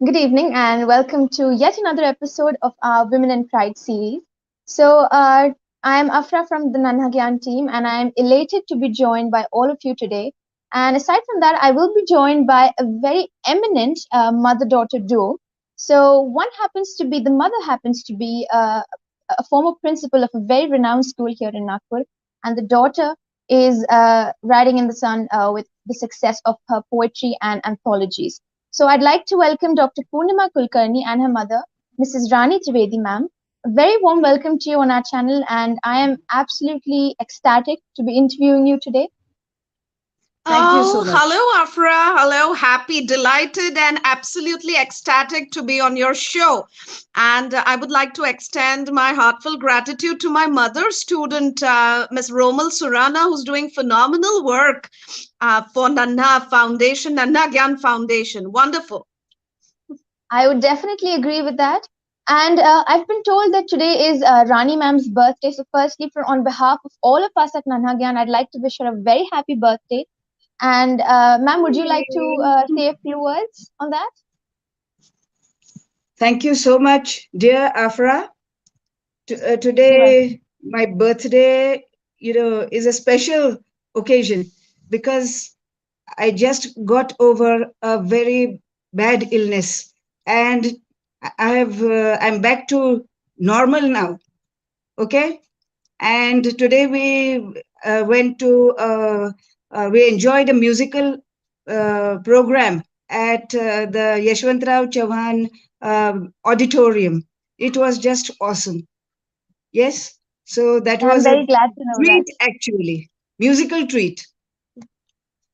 Good evening and welcome to yet another episode of our Women in Pride series. I am Afra from the NanhaGyan team and I am elated to be joined by all of you today. And aside from that, I will be joined by a very eminent mother-daughter duo. The mother happens to be a former principal of a very renowned school here in Nagpur, and the daughter is riding in the sun with the success of her poetry and anthologies. So I'd like to welcome Dr. Purnima Kulkarni and her mother, Mrs. Rani Trivedi ma'am. A very warm welcome to you on our channel, and I am absolutely ecstatic to be interviewing you today. Thank you so Oh, much. hello, Afra. Hello, happy, delighted, and absolutely ecstatic to be on your show. And I would like to extend my heartfelt gratitude to my mother student, Ms. Romal Surana, who's doing phenomenal work for NanhaGyan Foundation. Wonderful. I would definitely agree with that. And I've been told that today is Rani ma'am's birthday. So firstly, on behalf of all of us at NanhaGyan, I'd like to wish her a very happy birthday. And ma'am, would you like to say a few words on that? Thank you so much, dear Afra. You're welcome. Today, my birthday, is a special occasion because I just got over a very bad illness, and I'm back to normal now. Okay, and today we enjoyed a musical program at the Yashwantrao Chauhan auditorium. It was just awesome. Yes, so that I'm was a very glad to know that. treat, actually, musical treat.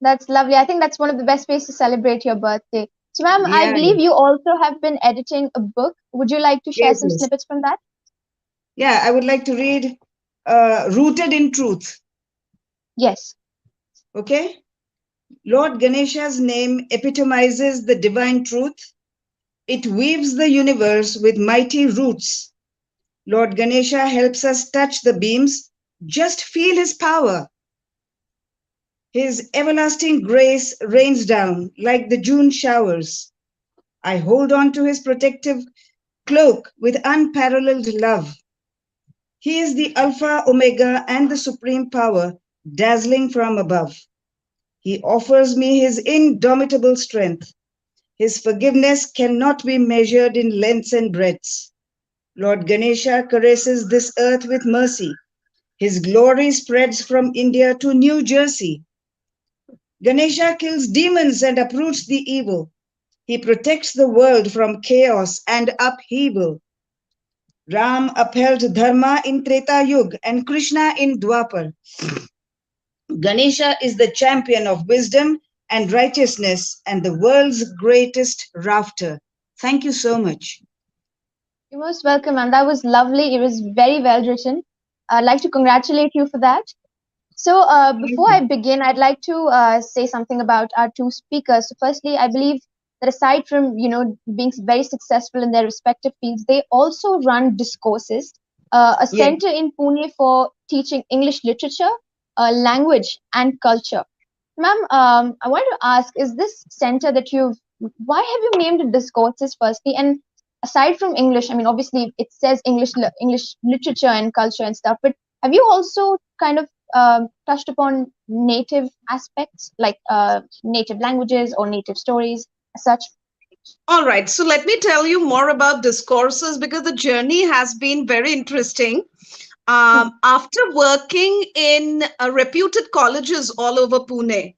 That's lovely. I think that's one of the best ways to celebrate your birthday. So, ma'am, I Yeah, believe you also have been editing a book. Would you like to share yes, some yes. snippets from that? Yeah, I would like to read Rooted in Truth. Yes. Okay, Lord Ganesha's name epitomizes the divine truth. It weaves the universe with mighty roots. Lord Ganesha helps us touch the beams. Just feel his power. His everlasting grace rains down like the June showers. I hold on to his protective cloak with unparalleled love. He is the Alpha, Omega, and the supreme power, dazzling from above. He offers me his indomitable strength. His forgiveness cannot be measured in lengths and breadths. Lord Ganesha caresses this earth with mercy. His glory spreads from India to New Jersey. Ganesha kills demons and uproots the evil. He protects the world from chaos and upheaval. Ram upheld Dharma in Treta Yuga and Krishna in Dwapar. Ganesha is the champion of wisdom and righteousness and the world's greatest rafter. Thank you so much. You're most welcome, and that was lovely. It was very well written. I'd like to congratulate you for that. So, before I begin, I'd like to say something about our two speakers. So, firstly, I believe that aside from being very successful in their respective fields, they also run discourses, a Yeah. center in Pune for teaching English literature, language, and culture. Ma'am, I wanted to ask: is this center that why have you named it discourses firstly? And aside from English, I mean, obviously it says English literature and culture and stuff, but have you also kind of touched upon native aspects like native languages or native stories as such? All right, so let me tell you more about discourses because the journey has been very interesting. Hmm, After working in reputed colleges all over Pune,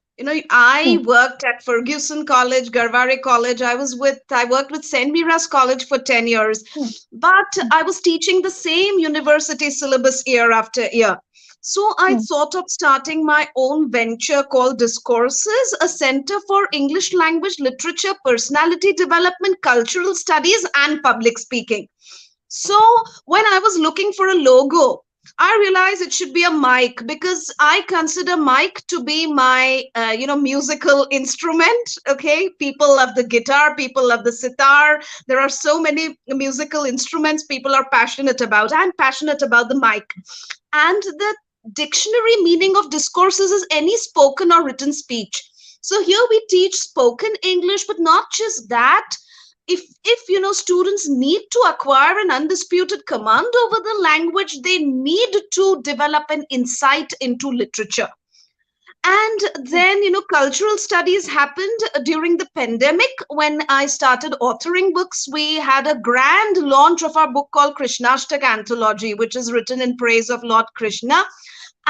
hmm, I worked at Ferguson College, Garware College. I worked with St. Mira's College for 10 years, hmm, but hmm, I was teaching the same university syllabus year after year. So I hmm, thought of starting my own venture called Discourses, a center for English language, literature, personality development, cultural studies, and public speaking. So when I was looking for a logo, I realized it should be a mic because I consider mic to be my, musical instrument. Okay, people love the guitar, people love the sitar. There are so many musical instruments people are passionate about. I'm passionate about the mic, and the dictionary meaning of discourses is any spoken or written speech. So here we teach spoken English, but not just that. if students need to acquire an undisputed command over the language, they need to develop an insight into literature. And then, cultural studies happened during the pandemic. When I started authoring books, we had a grand launch of our book called Krishnashtaka Anthology, which is written in praise of Lord Krishna.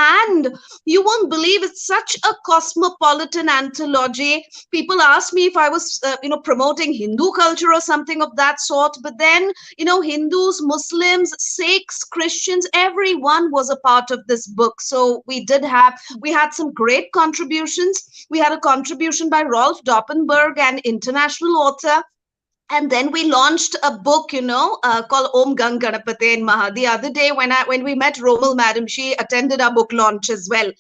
And you won't believe, it's such a cosmopolitan anthology. People asked me if I was, promoting Hindu culture or something of that sort. But then, Hindus, Muslims, Sikhs, Christians, everyone was a part of this book. So we had some great contributions. We had a contribution by Rolf Doppenberg, an international author. And then we launched a book, called Om Gang Ganapate Maha. The other day when we met Romal Madam, she attended our book launch as well.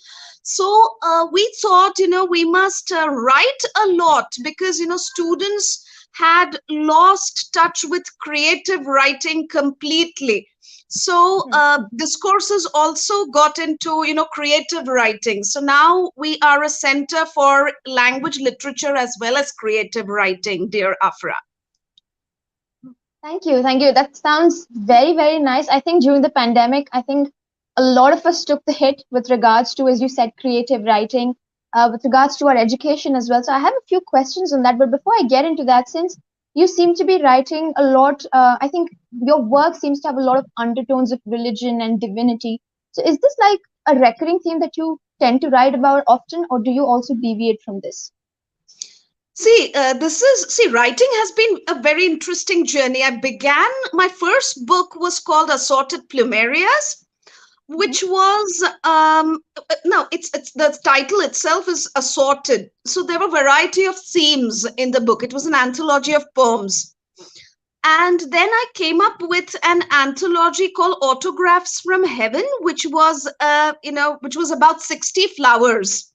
So we thought, we must write a lot, because, students had lost touch with creative writing completely. So discourses also got into, creative writing. So now we are a center for language literature as well as creative writing, dear Afra. Thank you. Thank you. That sounds very, very nice. I think during the pandemic, I think a lot of us took the hit with regards to, as you said, creative writing, with regards to our education as well. So I have a few questions on that. But before I get into that, since you seem to be writing a lot, I think your work seems to have a lot of undertones of religion and divinity. So is this like a recurring theme that you tend to write about often, or do you also deviate from this? Writing has been a very interesting journey. My first book was called Assorted Plumerias, which was, it's the title itself is assorted. So there were a variety of themes in the book. It was an anthology of poems. And then I came up with an anthology called Autographs from Heaven, which was about 60 flowers.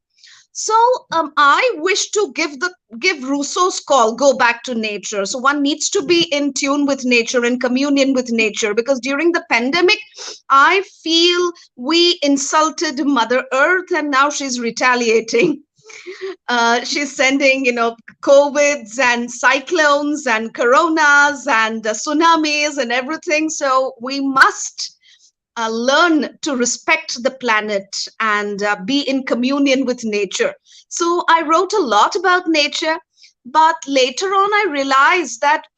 So I wish to give Rousseau's call, go back to nature. So one needs to be in tune with nature, in communion with nature, because during the pandemic, I feel we insulted Mother Earth, and now she's retaliating. She's sending, COVIDs and cyclones and coronas and tsunamis and everything. So we must learn to respect the planet and be in communion with nature. So I wrote a lot about nature, but later on I realized that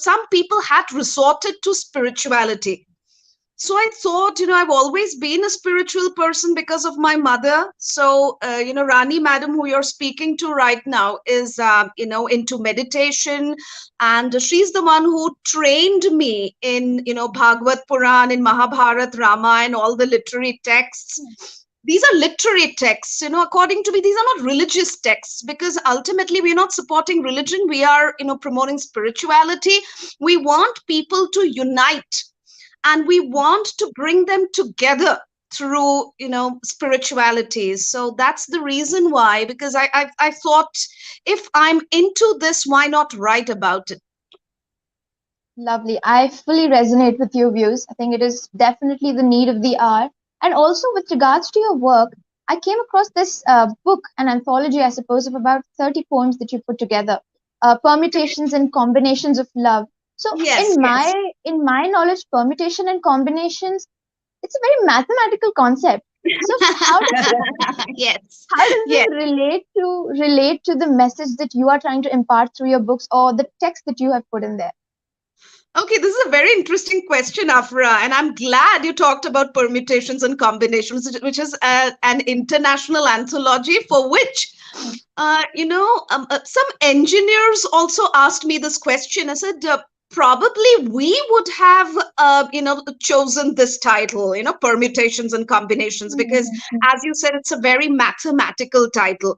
some people had resorted to spirituality. So I thought, I've always been a spiritual person because of my mother. So, Rani Madam, who you're speaking to right now, is, into meditation. And she's the one who trained me in, Bhagavad Puran, in Mahabharata, Rama, and all the literary texts. These are literary texts, according to me, these are not religious texts, because ultimately we're not supporting religion. We are, promoting spirituality. We want people to unite. And we want to bring them together through, spirituality. So that's the reason why, because I thought, if I'm into this, why not write about it? Lovely. I fully resonate with your views. I think it is definitely the need of the hour. And also with regards to your work, I came across this book, an anthology, I suppose, of about 30 poems that you put together, Permutations and Combinations of Love. So Yes. in my knowledge, permutation and combinations, it's a very mathematical concept. So how does Yes. this relate to the message that you are trying to impart through your books, or the text that you have put in there? Okay, this is a very interesting question, Afra, and I'm glad you talked about Permutations and Combinations, which is an international anthology for which, some engineers also asked me this question. I said, probably we would have, chosen this title, Permutations and Combinations, because as you said, it's a very mathematical title.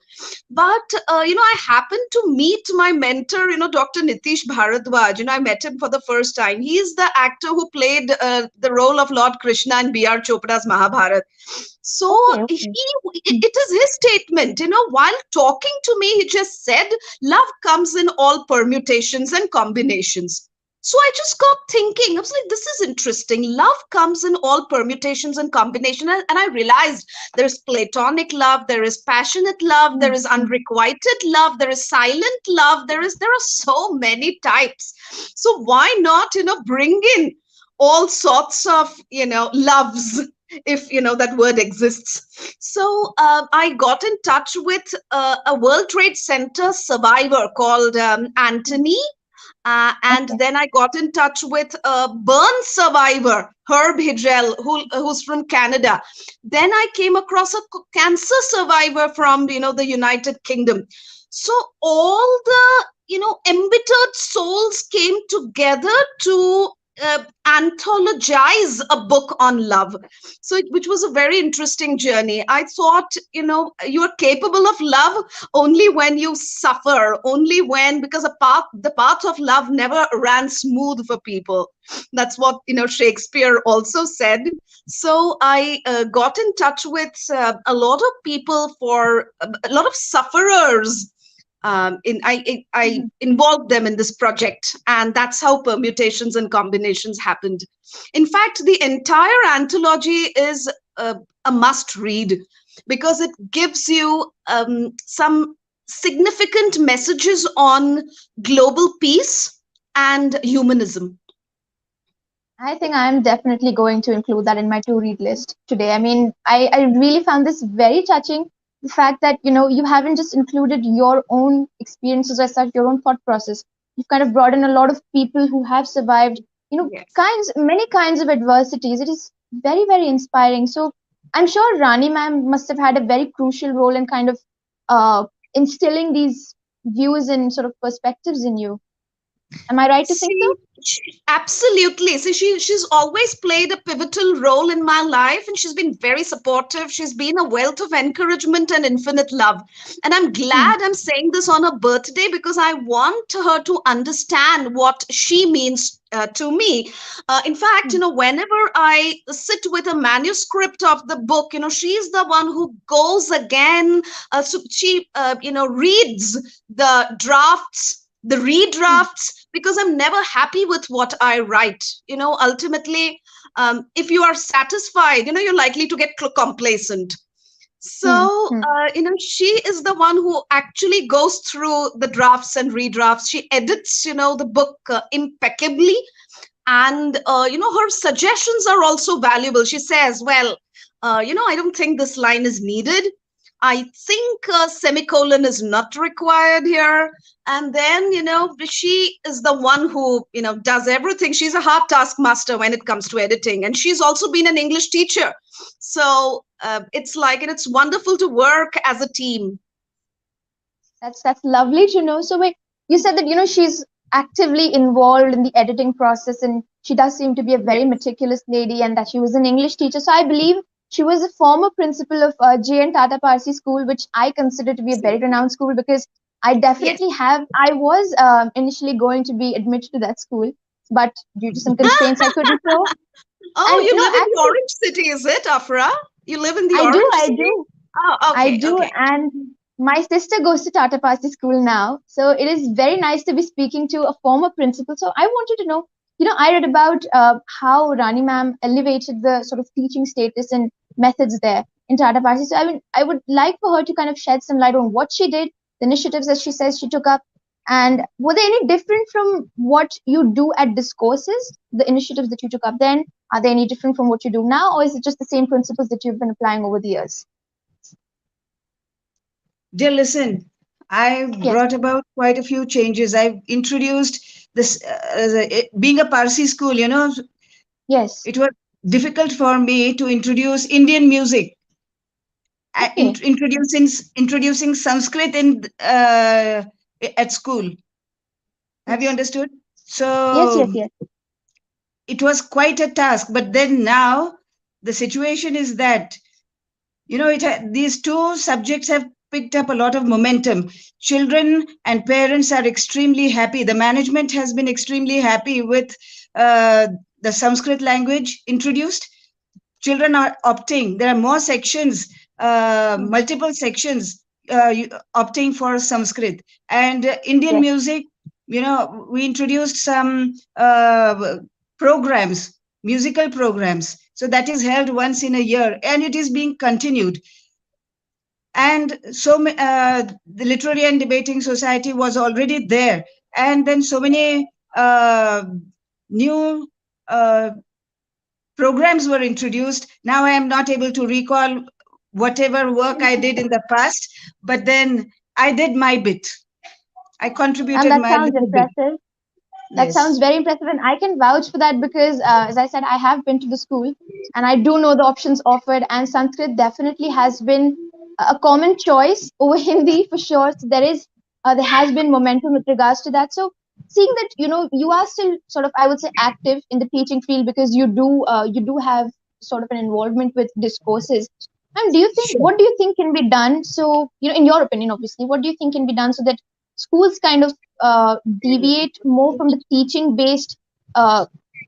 But, I happened to meet my mentor, Dr. Nitish Bharadwaj. I met him for the first time. He is the actor who played the role of Lord Krishna in B.R. Chopra's Mahabharata. So it is his statement, while talking to me, he just said, love comes in all permutations and combinations. So I just got thinking, I was like, this is interesting. Love comes in all permutations and combinations. And I realized there's platonic love, there is passionate love, there is Mhm. unrequited love, there is silent love, there are so many types. So why not, bring in all sorts of, loves, if that word exists. So I got in touch with a World Trade Center survivor called Anthony, and Okay. then I got in touch with a burn survivor, Herb Hidrell, who's from Canada. Then I came across a cancer survivor from, the United Kingdom. So all the, embittered souls came together to anthologize a book on love. So, which was a very interesting journey. I thought, you are capable of love only when you suffer, only when, because the path of love never ran smooth for people. That's what, Shakespeare also said. So I got in touch with a lot of people, for a lot of sufferers. I Mhm. involved them in this project, and that's how permutations and combinations happened. In fact, the entire anthology is a must read, because it gives you some significant messages on global peace and humanism. I think I'm definitely going to include that in my to read list today. I mean, I really found this very touching. The fact that, you haven't just included your own experiences or such, your own thought process. You've kind of brought in a lot of people who have survived, Yes. many kinds of adversities. It is very, very inspiring. So I'm sure Rani ma'am must have had a very crucial role in kind of uh, instilling these views and sort of perspectives in you. Am I right to think so? Absolutely. So she's always played a pivotal role in my life, and she's been very supportive. She's been a wealth of encouragement and infinite love. And I'm Hmm. glad I'm saying this on her birthday, because I want her to understand what she means to me. In fact, Hmm. whenever I sit with a manuscript of the book, she's the one who goes again. So she, reads the drafts, the Hmm. redrafts, because I'm never happy with what I write. Ultimately, if you are satisfied, you're likely to get complacent. Hmm. So, Hmm. she is the one who actually goes through the drafts and redrafts. She edits, the book impeccably. And, her suggestions are also valuable. She says, well, I don't think this line is needed. I think a semicolon is not required here. And then, she is the one who, does everything. She's a hard taskmaster when it comes to editing. And she's also been an English teacher. So it's like, and it's wonderful to work as a team. That's lovely to know. So wait, you said that she's actively involved in the editing process, and she does seem to be a very Yes. meticulous lady, and that she was an English teacher. So I believe she was a former principal of J.N. Tata Parsi School, which I consider to be a very Absolutely. renowned school because I Yes. definitely have. I was initially going to be admitted to that school, but due to some constraints, I couldn't. So, Oh, and you live in the actually, Orange City, is it, Afra? You live in the I do, Orange I City? do. Oh, I okay, do, okay. and my sister goes to Tata Parsi school now. So it is very nice to be speaking to a former principal. So I wanted to know, I read about how Rani ma'am elevated the sort of teaching status and methods there in Tata Parsi. So I would like for her to kind of shed some light on what she did, the initiatives that she says she took up, and were they any different from what you do at Discourses, the initiatives that you took up then? Are they any different from what you do now, or is it just the same principles that you've been applying over the years? Dear, listen, I've Yes. brought about quite a few changes. I've introduced this, being a Parsi school, Yes. it was difficult for me to introduce Indian music, Okay. introducing Sanskrit at school. Have you Yes. understood? Yes, yes, So yes. it was quite a task. But then now the situation is that these two subjects have picked up a lot of momentum. Children and parents are extremely happy. The management has been extremely happy with uh, the Sanskrit language introduced. Children are opting. There are more sections, Hmm. multiple sections opting for Sanskrit. And Indian Yes. music. We introduced some programs, musical programs. So that is held once in a year, and it is being continued. And so the Literary and Debating Society was already there, and then so many new programs were introduced. Now I am not able to recall whatever work I did in the past, but then I did my bit. I And contributed that my sounds little bit. impressive. That sounds Yes. very impressive, and I can vouch for that because, as I said, I have been to the school and I do know the options offered. And Sanskrit definitely has been a common choice over Hindi for sure. So there has been momentum with regards to that. So seeing that you are still sort of, I would say, active in the teaching field because you do have sort of an involvement with discourses. And Sure. what do you think can be done? So in your opinion, obviously, what do you think can be done so that schools kind of deviate more from the teaching based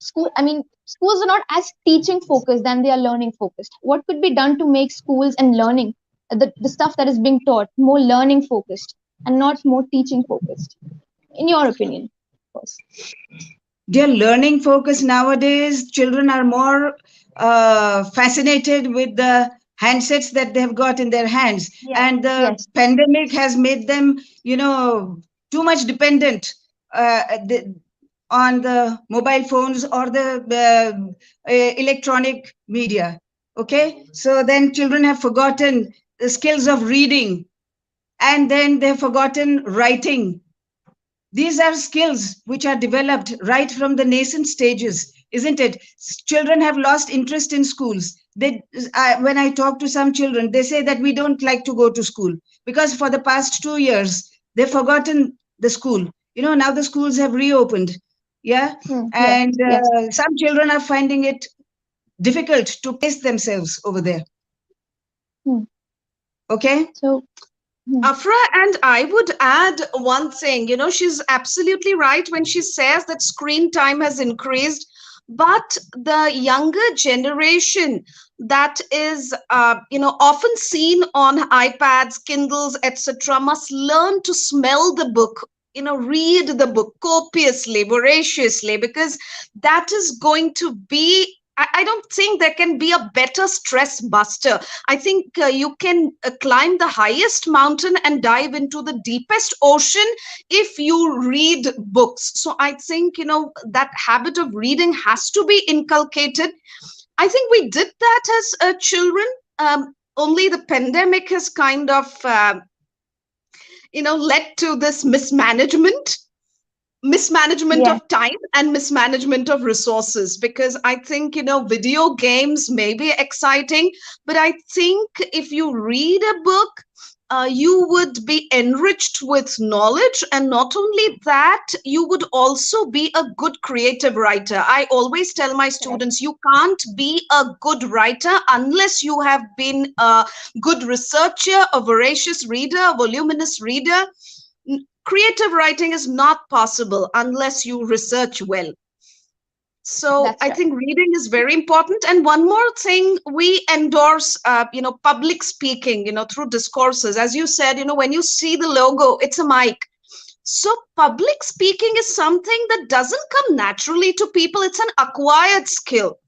school? I mean, schools are not as teaching focused than they are learning focused. What could be done to make schools and learning, the stuff that is being taught, more learning focused and not more teaching focused, in your opinion, of course? Their learning focus nowadays, children are more fascinated with the handsets that they have got in their hands. Yes, And the yes, pandemic has made them, too much dependent the, on the mobile phones or the electronic media. Okay. So then children have forgotten the skills of reading, and then they've forgotten writing. These are skills which are developed right from the nascent stages, isn't it? Children have lost interest in schools. When I talk to some children, they say that we don't like to go to school because for the past 2 years they've forgotten the school. Now the schools have reopened. Yeah. yes, And yes. some children are finding it difficult to place themselves over there. Hmm. Okay. So, Afra, and I would add one thing. She's absolutely right when she says that screen time has increased, but the younger generation that is, often seen on iPads, Kindles, etc., must learn to smell the book. Read the book copiously, voraciously, because that is going to be. I don't think there can be a better stress buster. I think you can climb the highest mountain and dive into the deepest ocean if you read books. So I think, that habit of reading has to be inculcated. I think we did that as children. Only the pandemic has kind of, led to this mismanagement yes, of time and mismanagement of resources, because I think video games may be exciting, but I think if you read a book, you would be enriched with knowledge, and not only that, you would also be a good creative writer. I always tell my correct. students, you can't be a good writer unless you have been a good researcher, a voracious reader, a voluminous reader. Creative writing is not possible unless you research well. So That's I right. think reading is very important. And one more thing, we endorse, public speaking, through discourses. As you said, when you see the logo, it's a mic. So public speaking is something that doesn't come naturally to people. It's an acquired skill.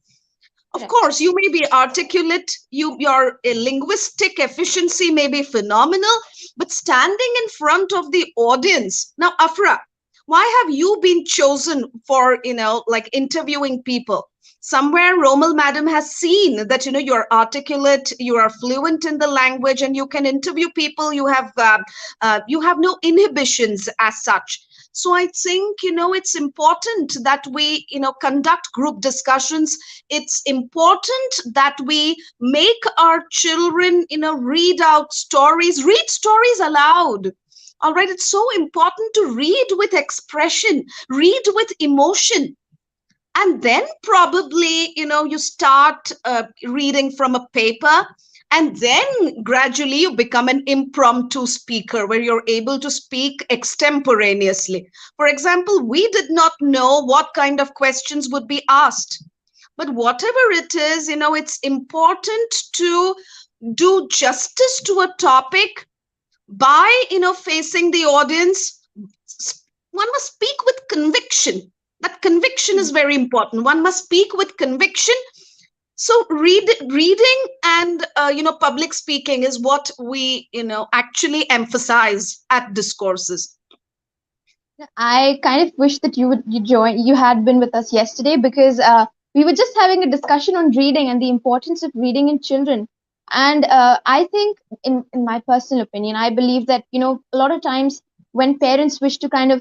Of Correct. course, you may be articulate, your linguistic efficiency may be phenomenal, but standing in front of the audience. Now, Afra, why have you been chosen for, like interviewing people? Somewhere Romal madam has seen that, you're articulate, you are fluent in the language, and you can interview people. You have no inhibitions as such. So I think, it's important that we, conduct group discussions. It's important that we make our children, read stories aloud. All right. It's so important to read with expression, read with emotion. And then probably, you start reading from a paper, and then gradually you become an impromptu speaker where you're able to speak extemporaneously. For example, we did not know what kind of questions would be asked, but whatever it is, it's important to do justice to a topic by, facing the audience, one must speak with conviction. That conviction is very important. One must speak with conviction. So reading and public speaking is what we actually emphasize at discourses. I kind of wish that you had been with us yesterday, because we were just having a discussion on reading and the importance of reading in children. And I think, in my personal opinion, I believe that, a lot of times when parents wish to kind of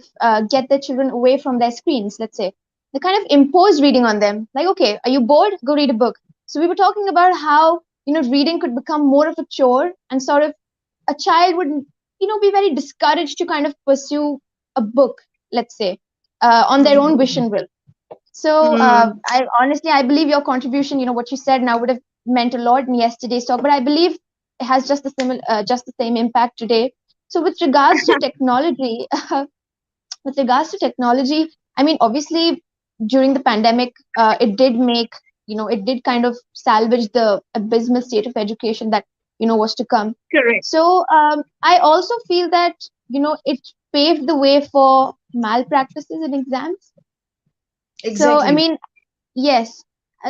get their children away from their screens, let's say, they kind of impose reading on them. Like, okay, are you bored? Go read a book. So we were talking about how, reading could become more of a chore, and sort of a child would, be very discouraged to kind of pursue a book, let's say, on their own wish and will. So Mm, I believe your contribution, what you said now, would have meant a lot in yesterday's talk, but I believe it has just the same impact today. So with regards to technology, I mean, obviously, during the pandemic, it did kind of salvage the abysmal state of education that, was to come. correct. So I also feel that, it paved the way for malpractices in exams. So, I Exactly. mean, yes.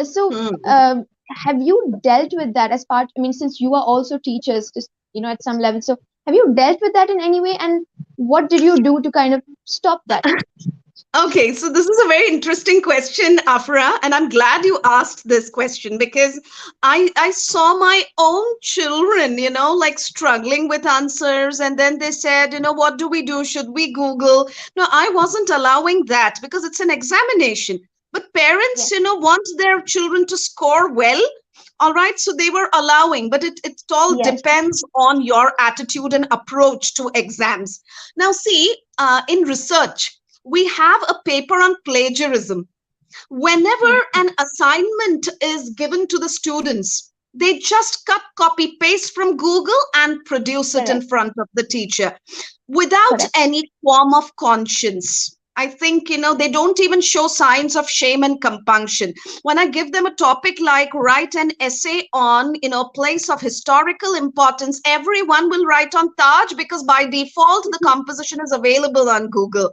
So, Mm. have you dealt with that as part? I mean, since you are also teachers, just, at some level. So, have you dealt with that in any way? And what did you do to kind of stop that? Okay, so this is a very interesting question, Afra, and I'm glad you asked this question because I saw my own children, like struggling with answers, and then they said, what do we do? Should we Google? No, I wasn't allowing that because it's an examination. But parents, Yes, want their children to score well. All right, so they were allowing, but it all yes, depends on your attitude and approach to exams. Now, see, in research, we have a paper on plagiarism. Whenever hmm, an assignment is given to the students, they just cut, copy, paste from Google and produce it in correct, front of the teacher without correct. any qualm of conscience. I think, they don't even show signs of shame and compunction. When I give them a topic like write an essay on, place of historical importance, everyone will write on Taj because by default, the composition is available on Google.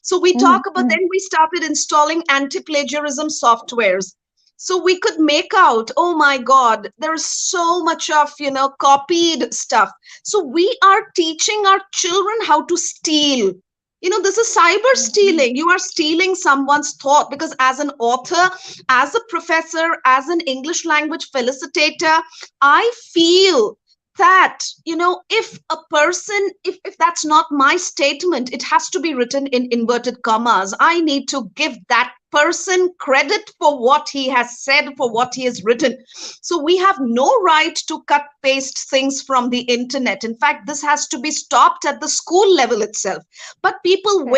So we Hmm, talk about, hmm, then we started installing anti-plagiarism softwares. So we could make out, oh my God, there's so much of, copied stuff. So we are teaching our children how to steal. This is cyber hmm, stealing. You are stealing someone's thought because, as an author, as a professor, as an English language felicitator, I feel that, if a person, if that's not my statement, it has to be written in inverted commas. I need to give that person credit for what he has said, for what he has written. So we have no right to cut paste things from the internet. In fact, this has to be stopped at the school level itself. But people correct.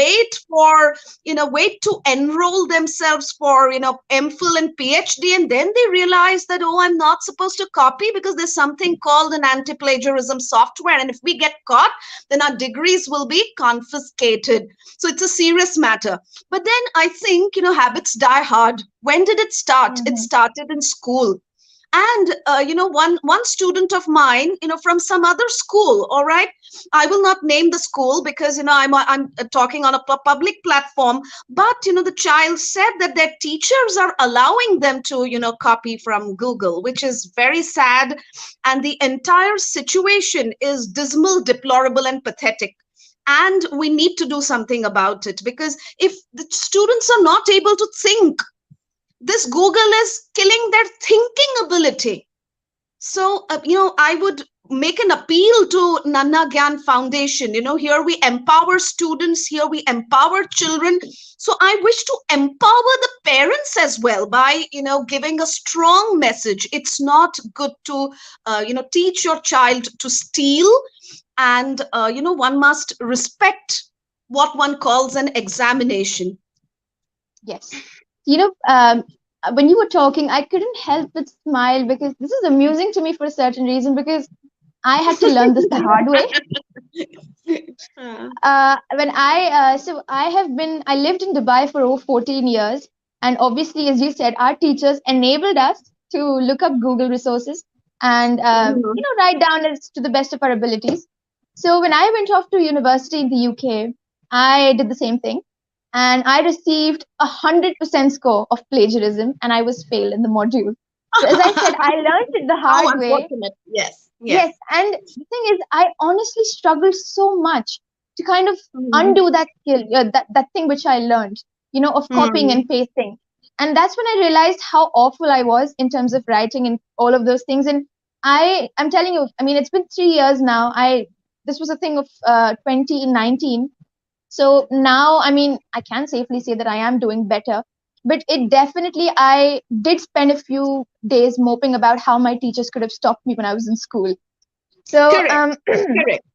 wait to enroll themselves for, MPhil and PhD, and then they realize that, oh, I'm not supposed to copy because there's something called an anti-plagiarism software, and if we get caught, then our degrees will be confiscated. So it's a serious matter. But then I think, habits die hard. When did it start? It Hmm, started in school. And one student of mine, from some other school, all right, I will not name the school because, I'm talking on a public platform. But the child said that their teachers are allowing them to, copy from Google, which is very sad. And the entire situation is dismal, deplorable, and pathetic. And we need to do something about it, because if the students are not able to think, this Google is killing their thinking ability. So, I would make an appeal to NanhaGyan Foundation. Here we empower students, here we empower children. So I wish to empower the parents as well by, giving a strong message. It's not good to, teach your child to steal. And, one must respect what one calls an examination. yes. You know, when you were talking, I couldn't help but smile, because this is amusing to me for a certain reason, because I had to learn this the hard way. Uh, When I lived in Dubai for over 14 years. And obviously, as you said, our teachers enabled us to look up Google resources and, mhm. write down as to the best of our abilities. So when I went off to university in the UK, I did the same thing, and I received 100% score of plagiarism, and I was failed in the module. So as I said, I learned it the How hard way. unfortunate. Yes, yes. Yes, and the thing is, I honestly struggled so much to kind of Mhm. undo that skill, that thing which I learned, of copying Mhm. and pasting. And that's when I realized how awful I was in terms of writing and all of those things. And I'm telling you, I mean, it's been 3 years now. This was a thing of 2019. So now, I mean, I can safely say that I am doing better. But it definitely, I did spend a few days moping about how my teachers could have stopped me when I was in school. So, Correct, correct.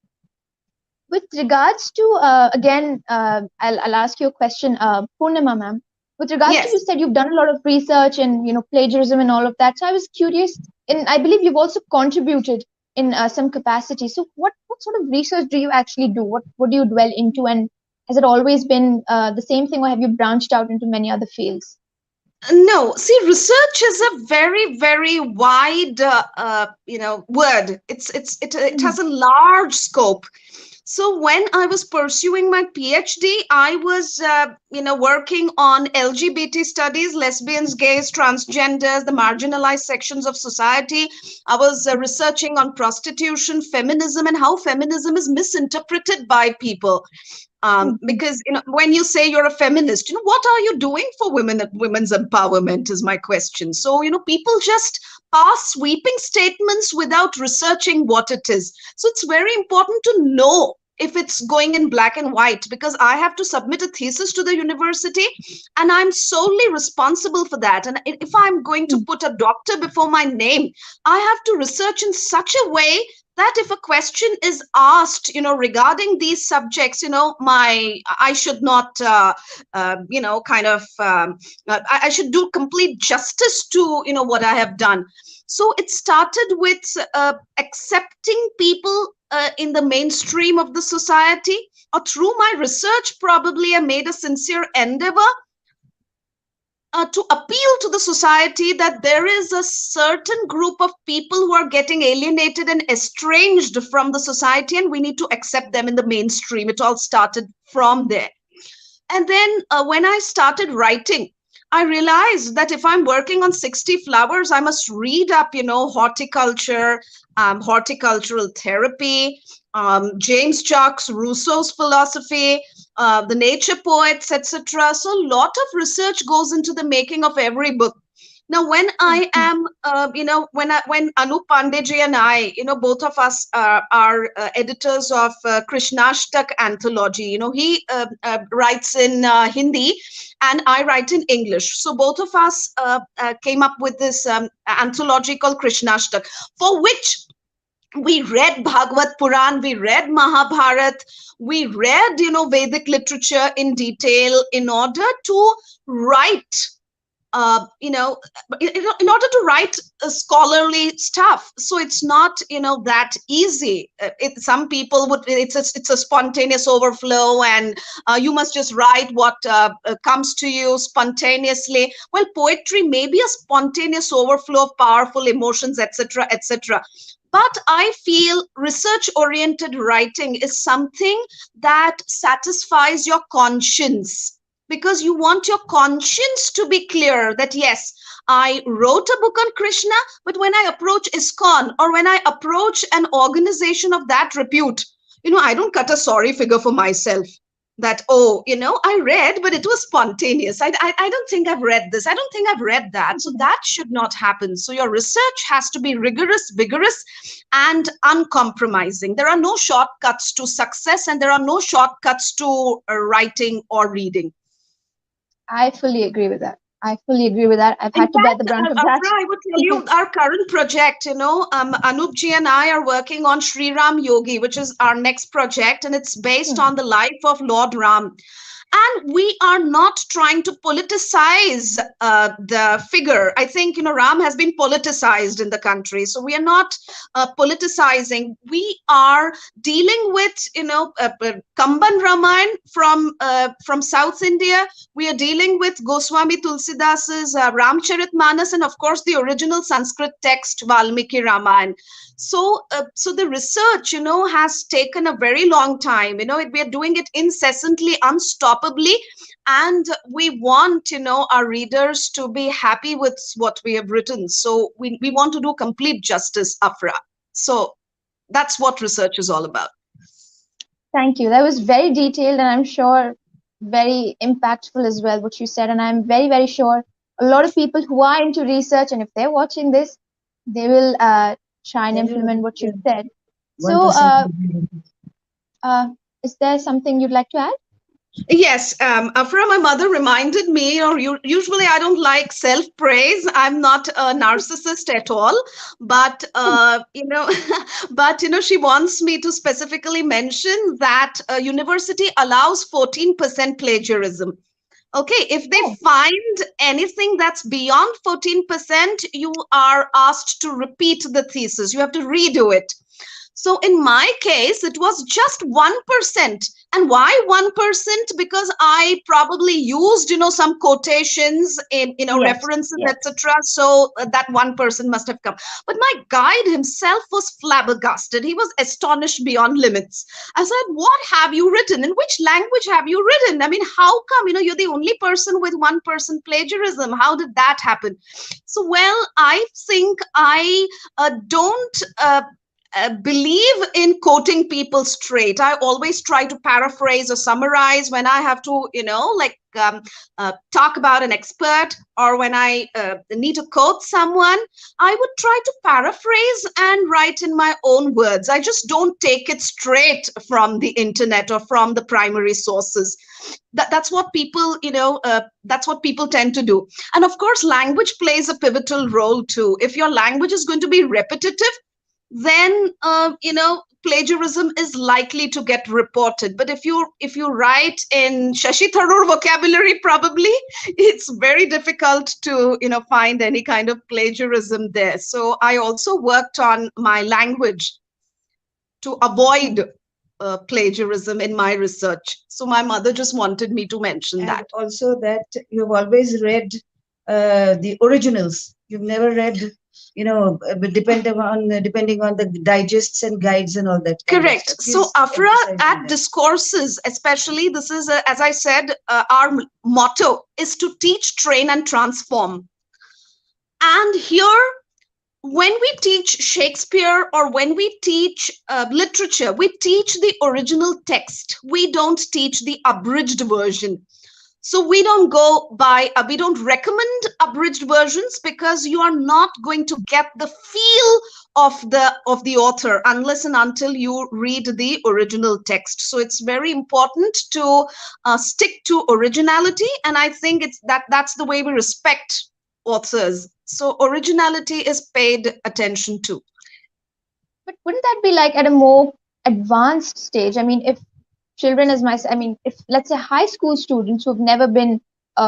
with regards to again, I'll ask you a question, Purnima ma'am. With regards to, Yes. you said you've done a lot of research and plagiarism and all of that. So I was curious, and I believe you've also contributed in some capacity. So what sort of research do you actually do? What do you dwell into, and has it always been the same thing, or have you branched out into many other fields? No, see, research is a very, very wide, word. It Mhm. has a large scope. So when I was pursuing my PhD, I was, working on LGBT studies, lesbians, gays, transgenders, the marginalized sections of society. I was researching on prostitution, feminism, and how feminism is misinterpreted by people. Mhm. Because when you say you're a feminist, what are you doing for women's empowerment is my question. So people just pass sweeping statements without researching what it is. So it's very important to know if it's going in black and white, because I have to submit a thesis to the university and I'm solely responsible for that. And if I'm going to put a doctor before my name, I have to research in such a way that if a question is asked regarding these subjects, my I should not kind of I should do complete justice to what I have done. So it started with accepting people in the mainstream of the society, or through my research probably I made a sincere endeavor to appeal to the society that there is a certain group of people who are getting alienated and estranged from the society, and we need to accept them in the mainstream. It all started from there. And then when I started writing, I realized that if I'm working on 60 flowers, I must read up, horticulture, horticultural therapy, James Jock Rousseau's philosophy, the nature poets, etc. So a lot of research goes into the making of every book. Now, when I Mhm. am, when Anup Pandeyji and I, both of us are editors of Krishnashtak anthology. He writes in Hindi, and I write in English. So both of us came up with this anthology called Krishnashtak, for which we read Bhagavad Puran, we read Mahabharat, we read, Vedic literature in detail in order to write you know in order to write scholarly stuff. So it's not that easy. Some people would, it's a spontaneous overflow, and you must just write what comes to you spontaneously. Well, poetry may be a spontaneous overflow of powerful emotions, etc., etc. But I feel research oriented writing is something that satisfies your conscience, because you want your conscience to be clear that yes, I wrote a book on Krishna, but when I approach ISKCON or when I approach an organization of that repute, I don't cut a sorry figure for myself that, oh, I read, but it was spontaneous. I don't think I've read this. I don't think I've read that. So that should not happen. So your research has to be rigorous, vigorous, and uncompromising. There are no shortcuts to success, and there are no shortcuts to writing or reading. I fully agree with that. I fully agree with that. I've In had to bear the fact, brunt of that. Afra, I would tell you our current project, Anupji and I are working on Sri Ram Yogi, which is our next project, and it's based on the life of Lord Ram. And we are not trying to politicize the figure. I think Ram has been politicized in the country, so we are not politicizing. We are dealing with Kamban Ramayana from South India. We are dealing with Goswami Tulsidas's Ramcharitmanas, and of course the original Sanskrit text Valmiki Ramayana. So the research, has taken a very long time. We are doing it incessantly, unstoppably, and we want, our readers to be happy with what we have written. So we want to do complete justice, Afra. So that's what research is all about. Thank you. That was very detailed, and I'm sure very impactful as well, what you said. And I'm very, very sure a lot of people who are into research, and if they're watching this, they will try and implement what you said. So, 1%. uh, is there something you'd like to add? Yes, Afra, my mother reminded me, usually I don't like self-praise. I'm not a narcissist at all, but but she wants me to specifically mention that university allows 14% plagiarism. Okay, if they Oh, find anything that's beyond 14%, you are asked to repeat the thesis. You have to redo it. So in my case, it was just 1%. And why 1%? Because I probably used, some quotations in, yes, references, yes. etc. So that 1% must have come. But my guide himself was flabbergasted. He was astonished beyond limits. I said, what have you written? In which language have you written? I mean, how come, you're the only person with 1% plagiarism? How did that happen? So, well, I think I don't believe in quoting people straight. I always try to paraphrase or summarize when I have to, talk about an expert, or when I need to quote someone. I would try to paraphrase and write in my own words. I just don't take it straight from the internet or from the primary sources. That's what people, that's what people tend to do. And of course, language plays a pivotal role too. If your language is going to be repetitive, then plagiarism is likely to get reported. But if you write in Shashi Tharoor vocabulary, probably it's very difficult to find any kind of plagiarism there. So I also worked on my language to avoid plagiarism in my research. So my mother just wanted me to mention And that. also that you've always read the originals. You've never read, depending on the digests and guides and all that kind of Correct. stuff. So, Please Afra, emphasize on at that. discourses, especially, this is, as I said, our motto is to teach, train, and transform. And here, when we teach Shakespeare or when we teach literature, we teach the original text. We don't teach the abridged version. So we don't go by, we don't recommend abridged versions, because you are not going to get the feel of the author unless and until you read the original text. So it's very important to stick to originality, and I think that's the way we respect authors. So originality is paid attention to. But wouldn't that be like at a more advanced stage? I mean, if children as my, I mean, if let's say high school students who have never been,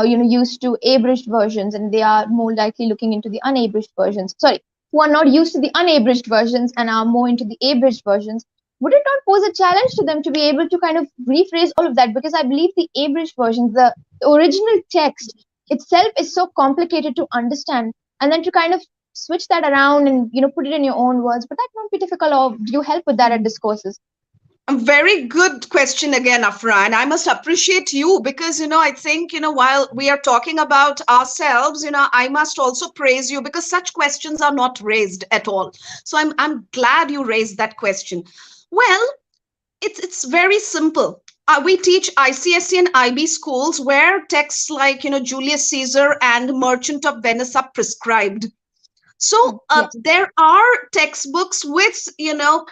used to abridged versions, and they are more likely looking into the unabridged versions. Sorry, who are not used to the unabridged versions and are more into the abridged versions. Would it not pose a challenge to them to be able to kind of rephrase all of that? Because I believe the abridged versions, the original text itself is so complicated to understand, and then to kind of switch that around and put it in your own words. Would that not be difficult, or do you help with that at discourses? A very good question again, Afra. And I must appreciate you, because, I think, while we are talking about ourselves, I must also praise you, because such questions are not raised at all. So I'm glad you raised that question. Well, it's very simple. We teach ICSE and IB schools where texts like, Julius Caesar and Merchant of Venice are prescribed. So Yes. there are textbooks with,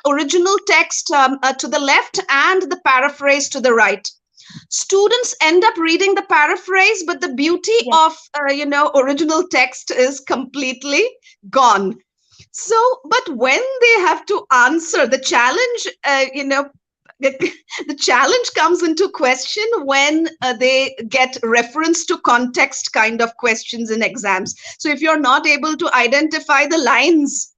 original text to the left and the paraphrase to the right. Students end up reading the paraphrase, but the beauty Yes. of, original text is completely gone. So, but when they have to answer the challenge, the challenge comes into question when they get reference to context kind of questions in exams. So if you're not able to identify the lines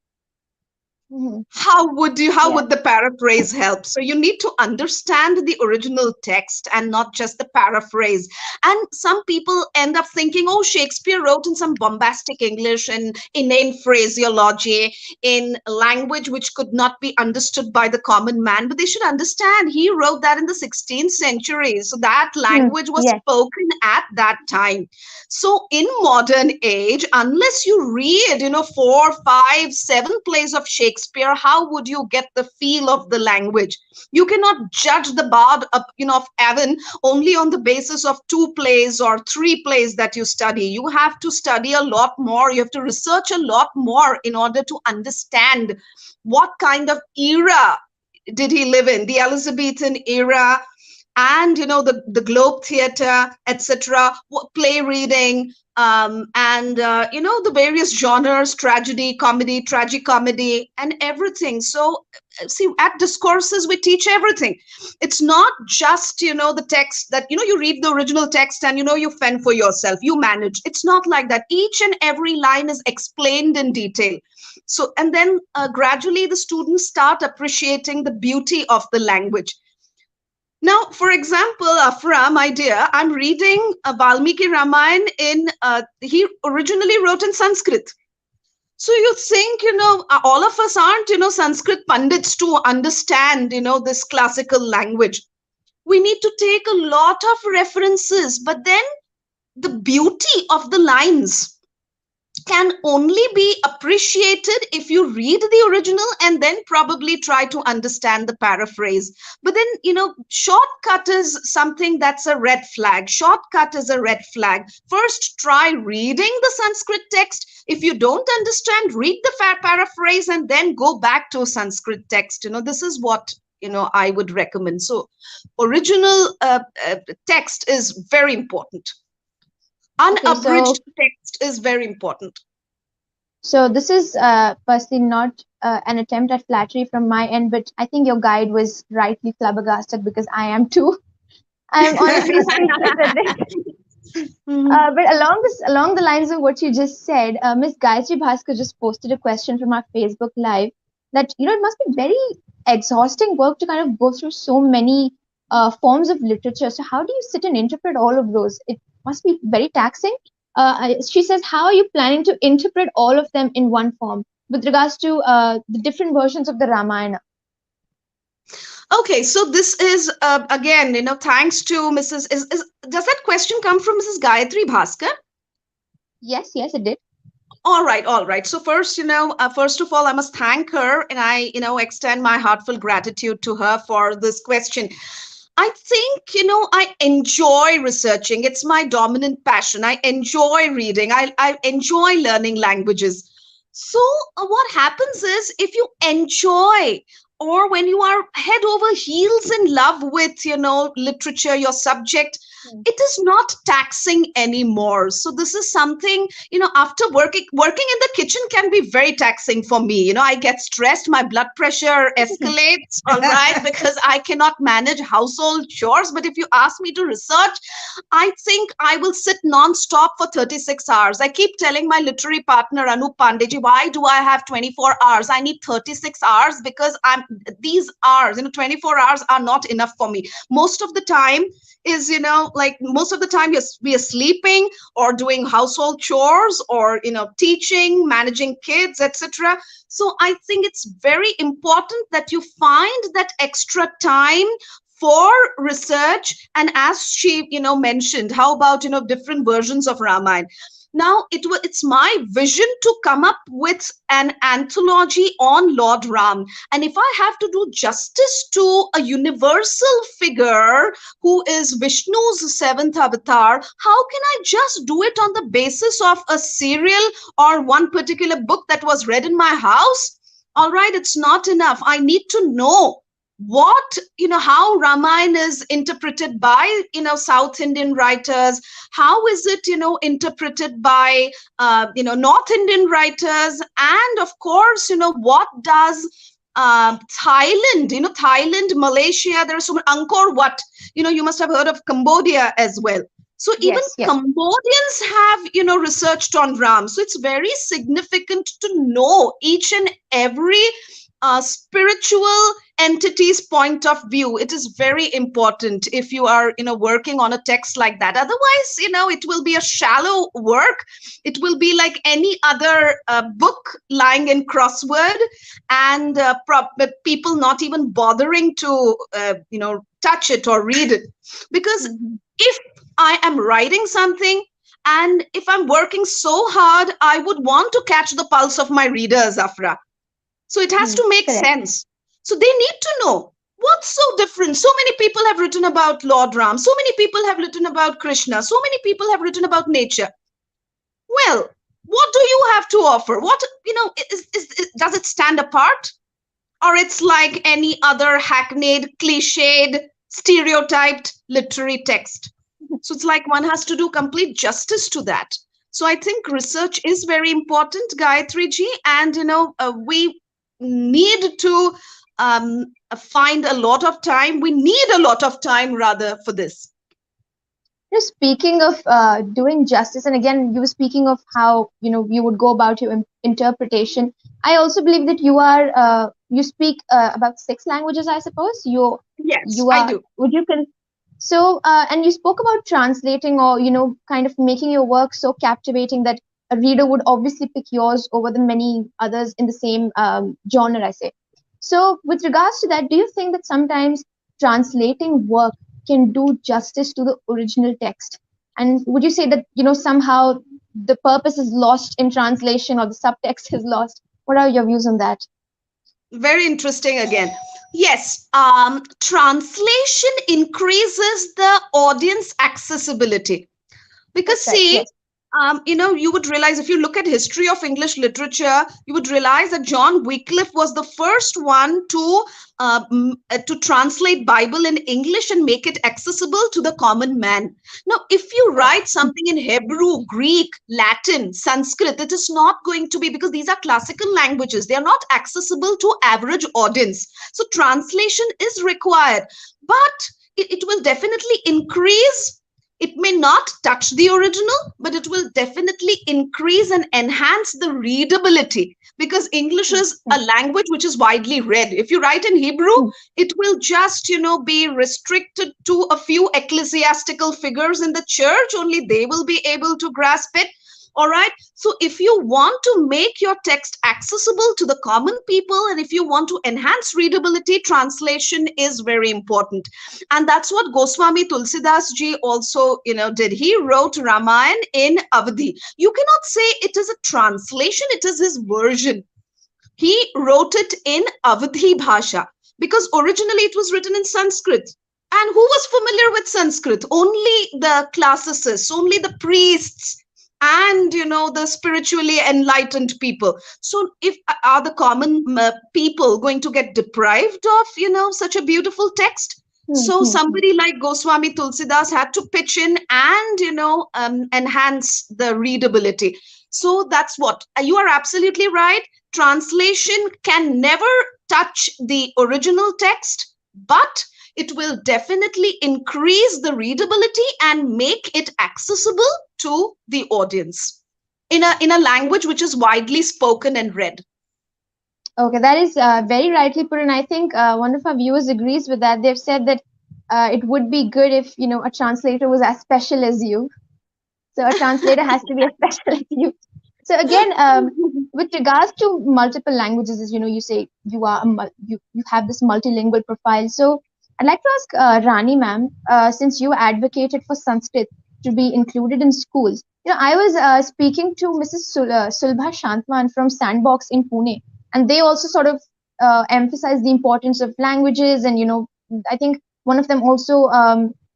Mhm. How Yeah. would the paraphrase help? So you need to understand the original text and not just the paraphrase. And some people end up thinking, oh, Shakespeare wrote in some bombastic English and inane phraseology in language which could not be understood by the common man. But they should understand he wrote that in the 16th century, so that Hmm. language was Yes. spoken at that time. So in modern age, unless you read, 4, 5, 7 plays of Shakespeare, how would you get the feel of the language? You cannot judge the bard of Avon only on the basis of 2 plays or 3 plays that you study. You have to study a lot more. You have to research a lot more in order to understand what kind of era did he live in, the Elizabethan era, and the Globe Theatre, etc., play reading, and the various genres: tragedy, comedy, tragicomedy, and everything. So see, at discourses we teach everything. It's not just the text that you read the original text and you fend for yourself, you manage. It's not like that. Each and every line is explained in detail. So, and then gradually the students start appreciating the beauty of the language. Now, for example, Afra, my dear, I'm reading Valmiki Ramayana he originally wrote in Sanskrit. So you think, all of us aren't, Sanskrit pundits to understand, this classical language. We need to take a lot of references, but then the beauty of the lines can only be appreciated if you read the original and then probably try to understand the paraphrase. But then, shortcut is something that's a red flag. Shortcut is a red flag. First, try reading the Sanskrit text. If you don't understand, read the paraphrase and then go back to Sanskrit text. This is what I would recommend. So original text is very important. Okay. So Unabridged text is very important. this is firstly not an attempt at flattery from my end, but I think your guide was rightly flabbergasted because I am too. I am honestly speechless at this. Mhm. But along the lines of what you just said, Miss Gayatri Bhaskar just posted a question from our Facebook Live that it must be very exhausting work to kind of go through so many forms of literature. So how do you sit and interpret all of those? It must be very taxing. She says, how are you planning to interpret all of them in one form with regards to the different versions of the Ramayana? Okay, so this is again, thanks to Mrs. Does that question come from Mrs. Gayatri Bhaskar? Yes, yes, it did. All right, all right. So first, first of all, I must thank her, and I, extend my heartfelt gratitude to her for this question. I think, I enjoy researching. It's my dominant passion. I enjoy reading. I enjoy learning languages. So what happens is if you enjoy, or when you are head over heels in love with, literature, your subject, Hmm. it is not taxing anymore. So this is something, after working in the kitchen can be very taxing for me. I get stressed, my blood pressure escalates, all right, because I cannot manage household chores. But if you ask me to research, I think I will sit non-stop for 36 hours. I keep telling my literary partner, Anup Pandeji, why do I have 24 hours? I need 36 hours because these hours, 24 hours are not enough for me. Most of the time is, like most of the time we are sleeping or doing household chores or, teaching, managing kids, etc. So I think it's very important that you find that extra time for research. And as she mentioned, how about different versions of Ramayana. Now it's my vision to come up with an anthology on Lord Ram. And if I have to do justice to a universal figure who is Vishnu's seventh avatar, how can I just do it on the basis of a serial or one particular book that was read in my house? All right, it's not enough. I need to know what, how Ramayana is interpreted by, South Indian writers. How is it, interpreted by, North Indian writers? And of course, what does Thailand, Thailand, Malaysia, there are so many, Angkor Wat, you must have heard of Cambodia as well. So even Yes, yes. Cambodians have, researched on Ram. So it's very significant to know each and every spiritual entity's point of view. It is very important if you are, working on a text like that. Otherwise, it will be a shallow work. It will be like any other book lying in crossword, and people not even bothering to, touch it or read it. Because Mhm. if I am writing something, and if I'm working so hard, I would want to catch the pulse of my readers, Afra. So it has Hmm. to make Correct. sense. So they need to know what's so different. So many people have written about Lord Ram. So many people have written about Krishna. So many people have written about nature. Well, what do you have to offer? What, does it stand apart? Or it's like any other hackneyed, cliched, stereotyped literary text? So it's like one has to do complete justice to that. So I think research is very important, Gayatri ji, and we need to find a lot of time. We need a lot of time rather for this. Speaking of doing justice, and again, you were speaking of how you would go about your interpretation. I also believe that you speak about 6 languages. I suppose Yes, you I are. do. Would you so, and you spoke about translating, or kind of making your work so captivating that a reader would obviously pick yours over the many others in the same genre, I say. So, with regards to that, do you think that sometimes translating work can do justice to the original text? And would you say that somehow the purpose is lost in translation, or the subtext is lost? What are your views on that? Very interesting again. Yes, translation increases the audience accessibility. Because That's right. see, Yes. you would realize if you look at history of English literature, you would realize that John Wycliffe was the first one to translate Bible in English and make it accessible to the common man. Now, if you Correct. write something in Hebrew, Greek, Latin, Sanskrit, it is not going to be, because these are classical languages. They are not accessible to average audience. So translation is required, but it will definitely increase. It may not touch the original, but it will definitely increase and enhance the readability, because English Hmm. is a language which is widely read. If you write in Hebrew, Hmm. it will just, be restricted to a few ecclesiastical figures in the church. Only they will be able to grasp it. All right. So if you want to make your text accessible to the common people, and if you want to enhance readability, translation is very important. And that's what Goswami Tulsidas ji also did. He wrote Ramayana in Avadhi. You cannot say it is a translation, it is his version. He wrote it in Avadhi bhasha, because originally it was written in Sanskrit. And who was familiar with Sanskrit? Only the classicists, only the priests, and the spiritually enlightened people. So if are the common people going to get deprived of such a beautiful text? Hmm. So Hmm. Hmm. somebody like Goswami Tulsidas had to pitch in and enhance the readability. So that's what you are absolutely right. Translation can never touch the original text, but it will definitely increase the readability and make it accessible to the audience in a language which is widely spoken and read. Okay, that is very rightly put, and I think one of our viewers agrees with that. They've said that it would be good if a translator was as special as you. So a translator has to be as special as you. So again, with regards to multiple languages, as you say you are you have this multilingual profile. So I'd like to ask Rani ma'am, since you advocated for Sanskrit to be included in schools. I was speaking to Mrs. Sulbha Shantwan from Sandbox in Pune, and they also sort of emphasize the importance of languages, and I think one of them also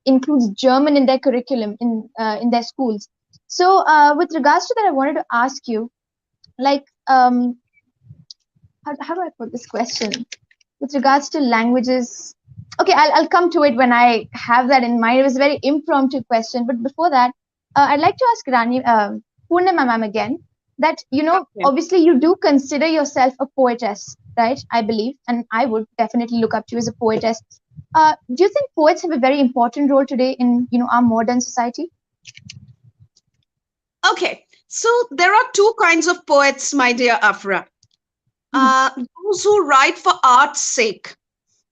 includes German in their curriculum in their schools. So, with regards to that, I wanted to ask you, like, how do I put this question? With regards to languages, okay, I'll come to it when I have that in mind. It was a very impromptu question, but before that, I'd like to ask Rani, Purnima ma'am again, that, Okay. obviously you do consider yourself a poetess, right? I believe, and I would definitely look up to you as a poetess. Do you think poets have a very important role today in, our modern society? Okay. So there are two kinds of poets, my dear Afra. Mhm. those who write for art's sake,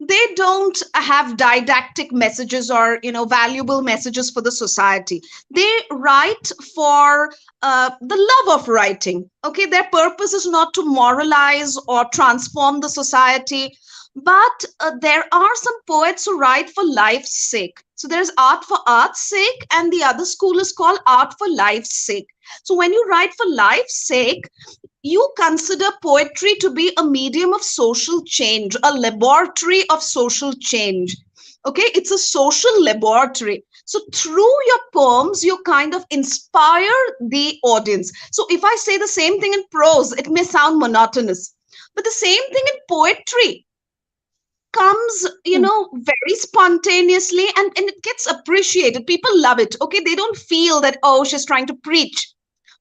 they don't have didactic messages or valuable messages for the society. They write for the love of writing. Okay, their purpose is not to moralize or transform the society, but there are some poets who write for life's sake. So there's art for art's sake, and the other school is called art for life's sake. So when you write for life's sake, you consider poetry to be a medium of social change, a laboratory of social change. Okay, it's a social laboratory. So through your poems, you kind of inspire the audience. So if I say the same thing in prose, it may sound monotonous, but the same thing in poetry comes Mm. very spontaneously, and it gets appreciated. People love it. Okay, they don't feel that, oh, she's trying to preach.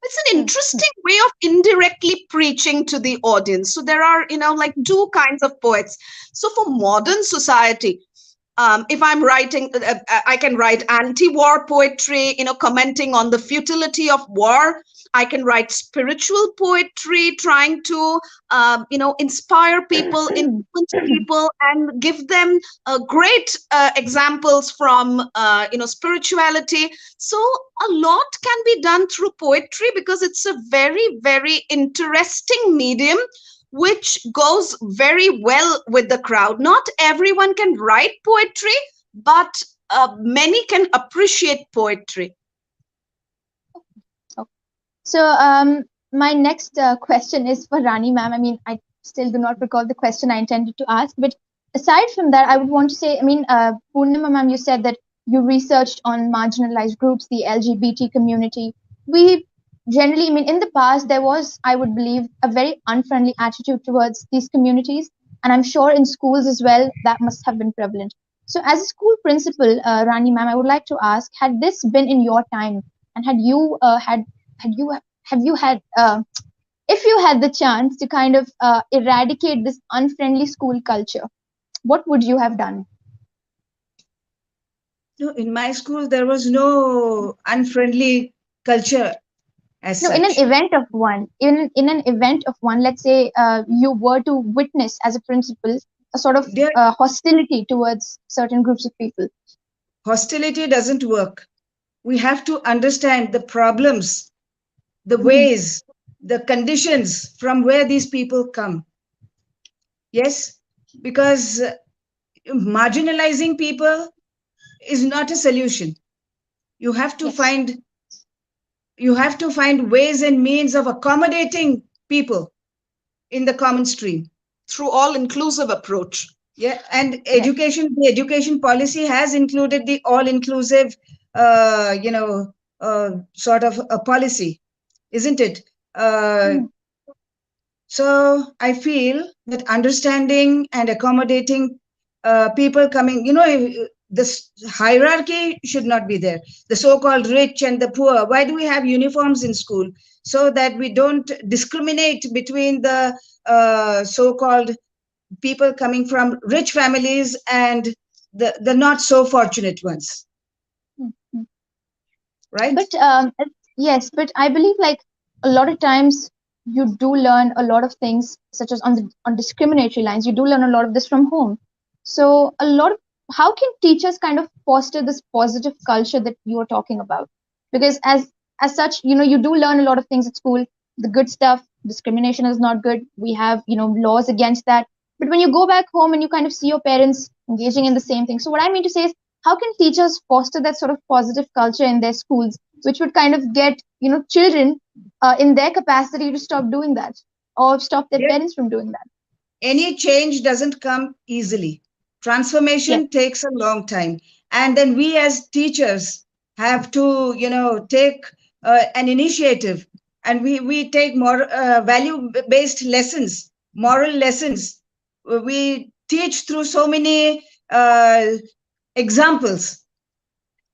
It's an Mm. Mm. interesting way of indirectly preaching to the audience. So there are like two kinds of poets. So for modern society, if I'm writing, I can write anti-war poetry, commenting on the futility of war. I can write spiritual poetry, trying to, inspire people, influence people, and give them great examples from, spirituality. So a lot can be done through poetry because it's a very, very interesting medium which goes very well with the crowd. Not everyone can write poetry, but many can appreciate poetry. Okay. So, my next question is for Rani ma'am. I mean, I still do not recall the question I intended to ask, but aside from that, I would want to say, I mean, Purnima ma'am, you said that you researched on marginalized groups, the LGBT community. We generally, I mean, in the past, there was, I would believe, a very unfriendly attitude towards these communities, and I'm sure in schools as well, that must have been prevalent. So, as a school principal, Rani ma'am, I would like to ask, had this been in your time, and had you have you had if you had the chance to kind of eradicate this unfriendly school culture, what would you have done? No, in my school, there was no unfriendly culture as No, in an such. event of one, in an event of one, let's say you were to witness as a principal a sort of Their hostility towards certain groups of people. hostility doesn't work. We have to understand the problems, the Mhm. ways, the conditions from where these people come. Yes, because marginalizing people is not a solution. You have to Yes. find you have to find ways and means of accommodating people in the common stream. Through all inclusive approach. Yeah, and Correct. the education policy has included the all inclusive sort of a policy, isn't it? uh, Mm. So I feel that understanding and accommodating people coming, this hierarchy should not be there. The so-called rich and the poor. Why do we have uniforms in school? So that we don't discriminate between the so-called people coming from rich families and the not so fortunate ones, Mm. Mm. right? But yes, but I believe like a lot of times you do learn a lot of things, such as on the on discriminatory lines. You do learn a lot of this from home. So a lot of how can teachers kind of foster this positive culture that you are talking about? Because as such, you do learn a lot of things at school. The good stuff, discrimination is not good. We have laws against that. But when you go back home and you kind of see your parents engaging in the same thing, so what I mean to say is how can teachers foster that sort of positive culture in their schools, which would kind of get children in their capacity to stop doing that or stop their Yeah. parents from doing that? Any change doesn't come easily. Yes. Transformation takes a long time. And then we as teachers have to, take an initiative, and we take more value based lessons, moral lessons. We teach through so many examples,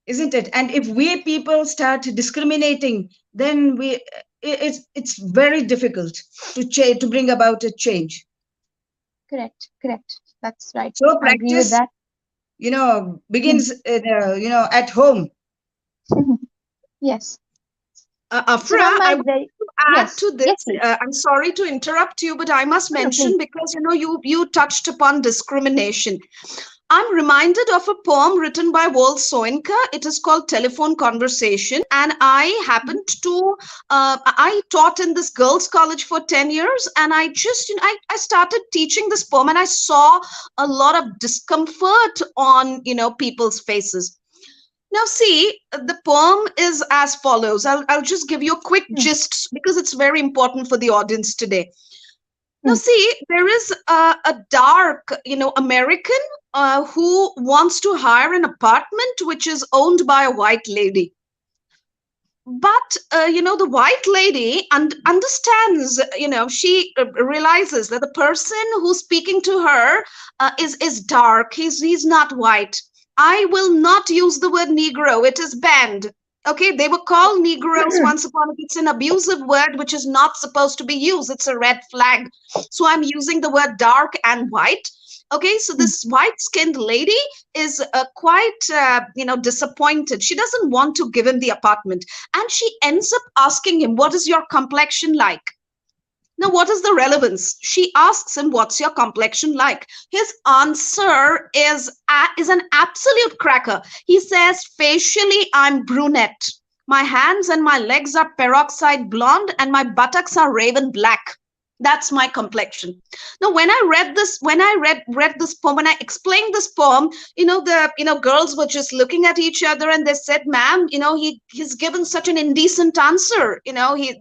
isn't it? And if we people start discriminating, then it's very difficult to bring about a change. Correct, correct. That's right. So I agree with practice, that. begins, at home. Yes. So Afra, now I my want very to add Yes, to this. yes, please. I'm sorry to interrupt you, but I must No, no, please. mention, because you touched upon discrimination. I'm reminded of a poem written by Walt Soyinka. It is called Telephone Conversation. And I Mhm. happened to, I taught in this girls' college for 10 years. And I just, I started teaching this poem, and I saw a lot of discomfort on, people's faces. Now, see, the poem is as follows. I'll just give you a quick Mm, gist because it's very important for the audience today. Now, mm, see, there is a dark, American who wants to hire an apartment which is owned by a white lady. But, the white lady understands, she realizes that the person who's speaking to her is dark. He's not white. I will not use the word Negro. It is banned. Okay, they were called Negroes once upon a. It's an abusive word which is not supposed to be used. It's a red flag. So I'm using the word dark and white. Okay, so mm, this white-skinned lady is quite, disappointed. She doesn't want to give him the apartment, and she ends up asking him, "What is your complexion like?" Now, what is the relevance? She asks him, "What's your complexion like?" His answer is an absolute cracker. He says, "Facially, I'm brunette. My hands and my legs are peroxide blonde, and my buttocks are raven black. That's my complexion." Now, when I read this poem, when I explained this poem, the girls were just looking at each other, and they said, "Ma'am, he's given such an indecent answer.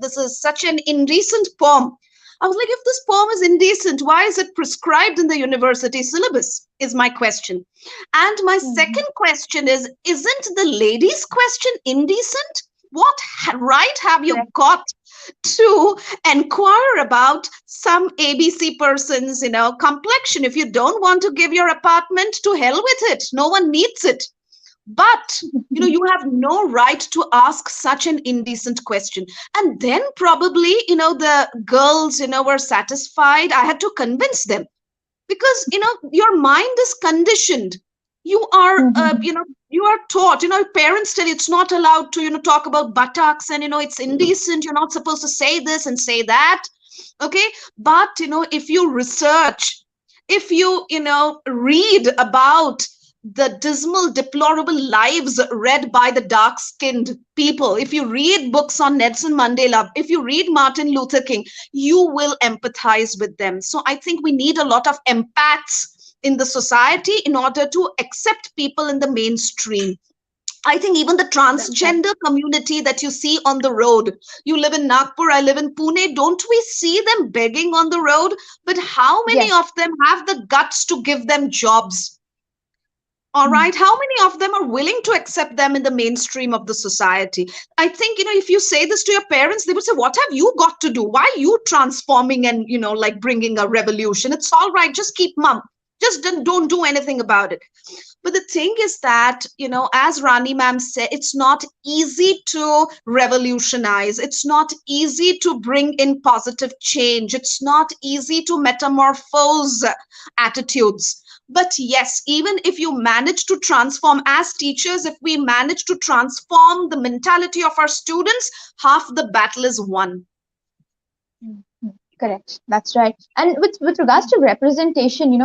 This is such an indecent poem." I was like, if this poem is indecent, why is it prescribed in the university syllabus? Is my question. And my mm, second question is, isn't the lady's question indecent? What right have you correct. got to inquire about some ABC person's, complexion? If you don't want to give your apartment, to hell with it. No one needs it. But you have no right to ask such an indecent question. And then probably, the girls, were satisfied. I had to convince them, because your mind is conditioned. You are Mhm. you are taught, parents tell you it's not allowed to talk about buttocks, and it's indecent, you're not supposed to say this and say that. Okay, but if you research, if you read about the dismal, deplorable lives read by the dark skinned people, if you read books on Nelson Mandela, if you read Martin Luther King, you will empathize with them. So I think we need a lot of empaths in the society in order to accept people in the mainstream. I think even the That's right. transgender community that you see on the road, you live in Nagpur, I live in Pune, don't we see them begging on the road? But how many Yes. of them have the guts to give them jobs? All Mm, right, how many of them are willing to accept them in the mainstream of the society? I think, if you say this to your parents, they would say, "What have you got to do? Why are you transforming and, like bringing a revolution? It's all right, just keep mum. Just don't do anything about it." But the thing is that, as Rani ma'am said, it's not easy to revolutionize. It's not easy to bring in positive change. It's not easy to metamorphose attitudes. But yes, even if you manage to transform, as teachers, if we manage to transform the mentality of our students, half the battle is won. mm, mm. Correct. That's right. And with regards to representation,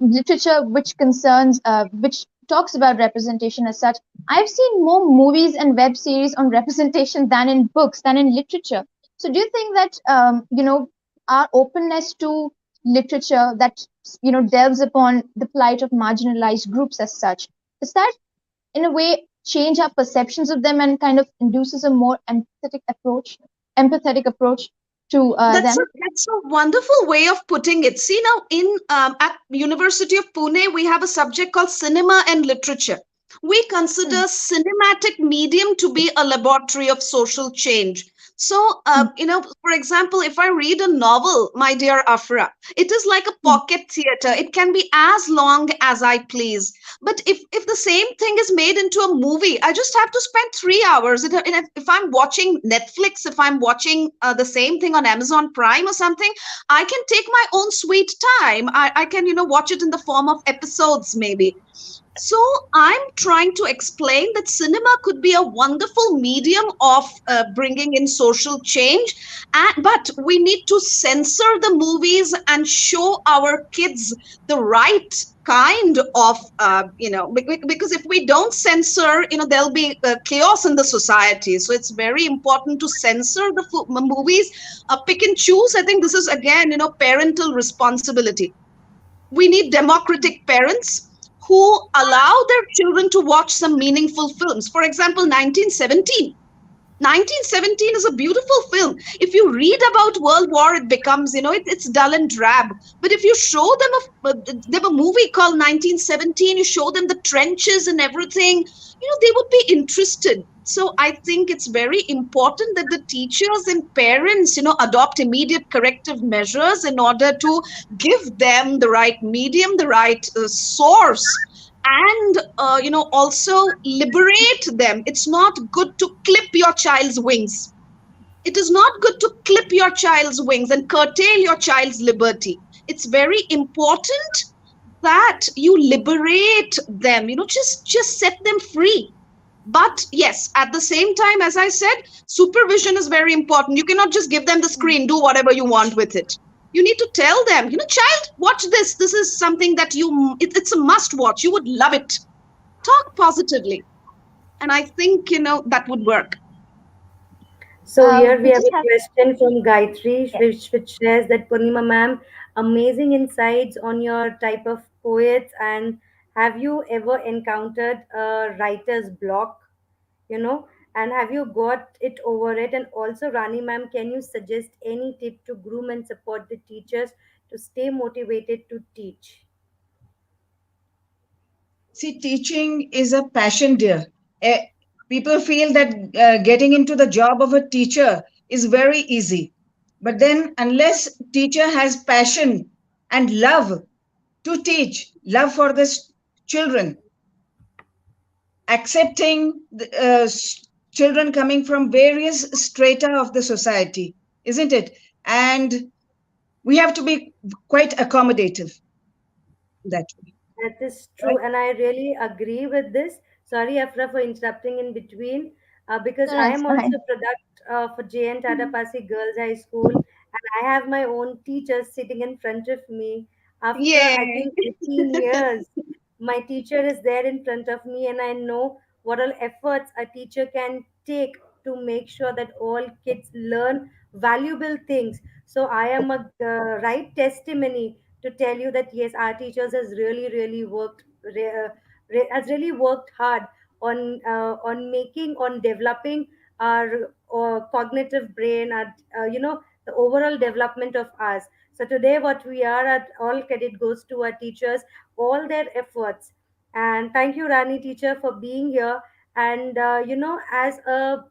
literature which concerns, which talks about representation as such, I've seen more movies and web series on representation than in books, than in literature. So do you think that, our openness to literature that, delves upon the plight of marginalized groups as such, does that in a way change our perceptions of them and kind of induces a more empathetic approach to That's a them? that's a wonderful way of putting it. See, now in at University of Pune, we have a subject called cinema and literature. We consider Mm, cinematic medium to be a laboratory of social change. So, mm, for example, if I read a novel, my dear Afra, it is like a mm, pocket theater. It can be as long as I please. But if the same thing is made into a movie, I just have to spend 3 hours. If I'm watching Netflix, if I'm watching the same thing on Amazon Prime or something, I can take my own sweet time. I can watch it in the form of episodes maybe. So I'm trying to explain that cinema could be a wonderful medium of bringing in social change, but we need to censor the movies and show our kids the right kind of, because if we don't censor, there'll be chaos in the society. So it's very important to censor the movies, pick and choose. I think this is again, parental responsibility. We need democratic parents who allow their children to watch some meaningful films. For example, 1917. 1917 is a beautiful film. If you read about World War, it becomes, it's dull and drab. But if you show them a movie called 1917, you show them the trenches and everything, they would be interested. So I think it's very important that the teachers and parents, adopt immediate corrective measures in order to give them the right medium, the right source, and also liberate them. It's not good to clip your child's wings. It is not good to clip your child's wings and curtail your child's liberty. It's very important that you liberate them, just set them free. But yes, at the same time, as I said, supervision is very important. You cannot just give them the screen, do whatever you want with it. You need to tell them, child, watch this. This is something that it's a must watch. You would love it. Talk positively. And I think, that would work. So here we We have just a have, question from Gayatri, yes. which says that Purnima ma'am, amazing insights on your type of poets, and have you ever encountered a writer's block? You know, and have you got it over it? And also, Rani ma'am, can you suggest any tip to groom and support the teachers to stay motivated to teach? See, teaching is a passion, dear. Eh, People feel that getting into the job of a teacher is very easy. But then, unless teacher has passion and love to teach, love for the children, accepting the, children coming from various strata of the society, isn't it? And we have to be quite accommodative that way, That is true, right? and I really agree with this. Sorry, Afra, for interrupting in between, because No, no, I it's am also fine. a product for JN Tata Pasi Girls High School, and I have my own teachers sitting in front of me. After I Yay. think 18 years, my teacher is there in front of me, and I know what all efforts a teacher can take to make sure that all kids learn valuable things. So I am a right testimony to tell you that yes, our teachers has really worked has really worked hard on making, on developing our cognitive brain, our the overall development of us. So today what we are at, all credit goes to our teachers, all their efforts. And thank you, Rani teacher, for being here. And as a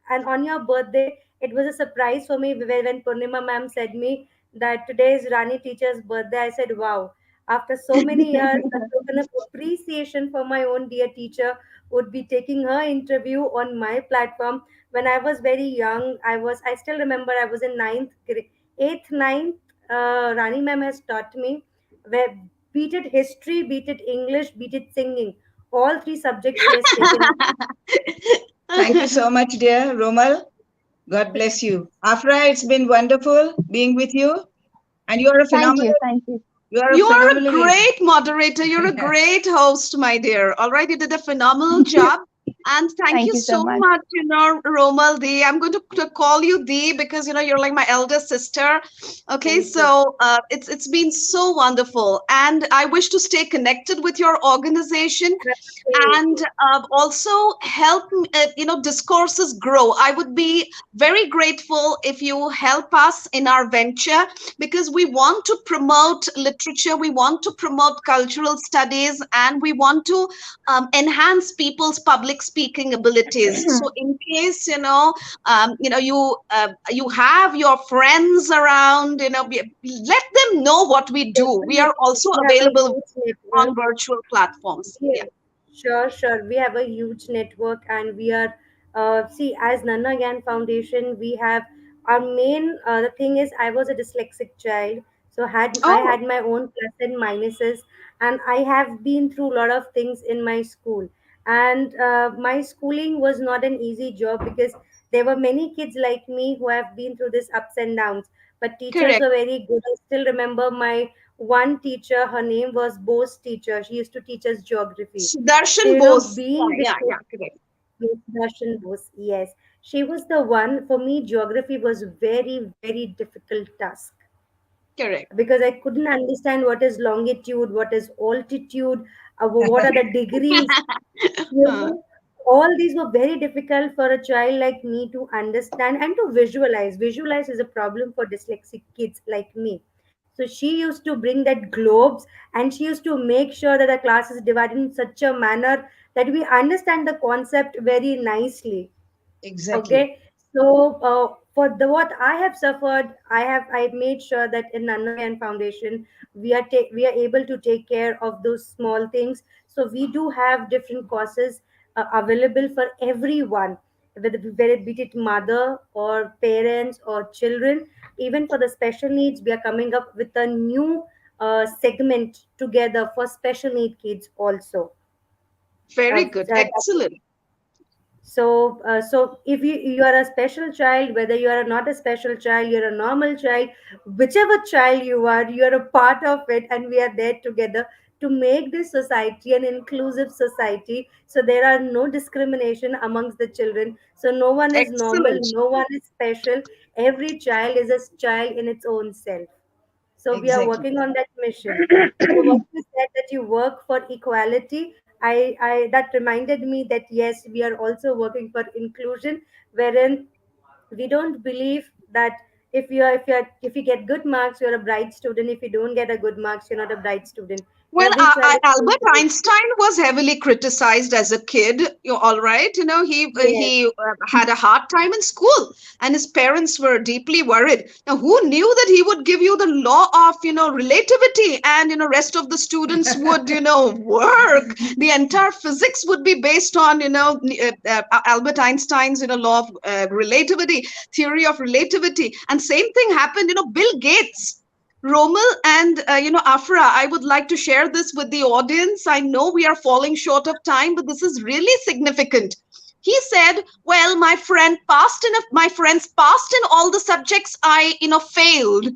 and on your birthday, it was a surprise for me when Purnima ma'am said me that today is Rani teacher's birthday. I said, wow, after so many years, a token of appreciation for my own dear teacher would be taking her interview on my platform. When I was very young, I still remember I was in ninth grade, eighth, ninth. Rani ma'am has taught me where beat it history, beat it English, beat it singing. All three subjects she has taken. Thank you so much, dear Romal. God bless you. Afra, it's been wonderful being with you. And you are a Thank you, phenomenal, thank you. you are a You are a phenomenal great moderator. You're a great host, my dear. All right, you did a phenomenal job. And thank Thank you you so so much. much, Romal Dee. I'm going to call you Dee because you're like my elder sister. Okay, Thank you. so it's been so wonderful, and I wish to stay connected with your organization and Absolutely. also help discourses grow. I would be very grateful if you help us in our venture, because we want to promote literature, we want to promote cultural studies, and we want to enhance people's public speaking abilities. So in case you have your friends around, let them know what we do. We are Definitely. also We have a available huge on network. virtual platforms. Yeah. Yes, sure, sure. We have a huge network, and we are, see, as NanhaGyan Foundation, we have our main. The thing is, I was a dyslexic child, so I Oh. had my own plus and minuses, and I have been through a lot of things in my school. And my schooling was not an easy job, because there were many kids like me who have been through this ups and downs, but teachers Correct. were very good. I still remember my one teacher, her name was Bose teacher. She used to teach us geography. So, Darshan Bose. Yeah, being yeah, the yeah, correct. Russian Bose, yes, she was the one. For me, geography was very, very difficult task, Correct. because I couldn't understand what is longitude, what is altitude, what are the degrees. You Uh, know, all these were very difficult for a child like me to understand and to visualize. Visualize is a problem for dyslexic kids like me. So she used to bring that globes, and she used to make sure that the class is divided in such a manner that we understand the concept very nicely. Exactly. Okay, so for the what I have suffered, I made sure that in NanhaGyan Foundation we are able to take care of those small things. So we do have different courses available for everyone, whether it be it mother or parents or children. Even for the special needs, we are coming up with a new segment together for special need kids also. Very good. That Excellent. so if you are a special child, whether you are not a special child, you're a normal child, whichever child you are a part of it, and we are there together to make this society an inclusive society. So there are no discrimination amongst the children. So no one is normal, Excellent. no one is special. Every child is a child in its own self. So we are Exactly. working on that mission. So what you said that you work for equality, I that reminded me that yes, we are also working for inclusion, wherein we don't believe that if you get good marks, you're a bright student. If you don't get a good marks, you're not a bright student. Well, Every child is going Albert to be. Einstein was heavily criticized as a kid. You're all right. Yes, He had a hard time in school, and his parents were deeply worried. Now, who knew that he would give you the law of relativity, and rest of the students would work. The entire physics would be based on Albert Einstein's law of relativity, theory of relativity, and same thing happened. Bill Gates. Romal and Afra, I would like to share this with the audience. I know we are falling short of time, but this is really significant. He said, "Well, my friends passed in all the subjects I failed,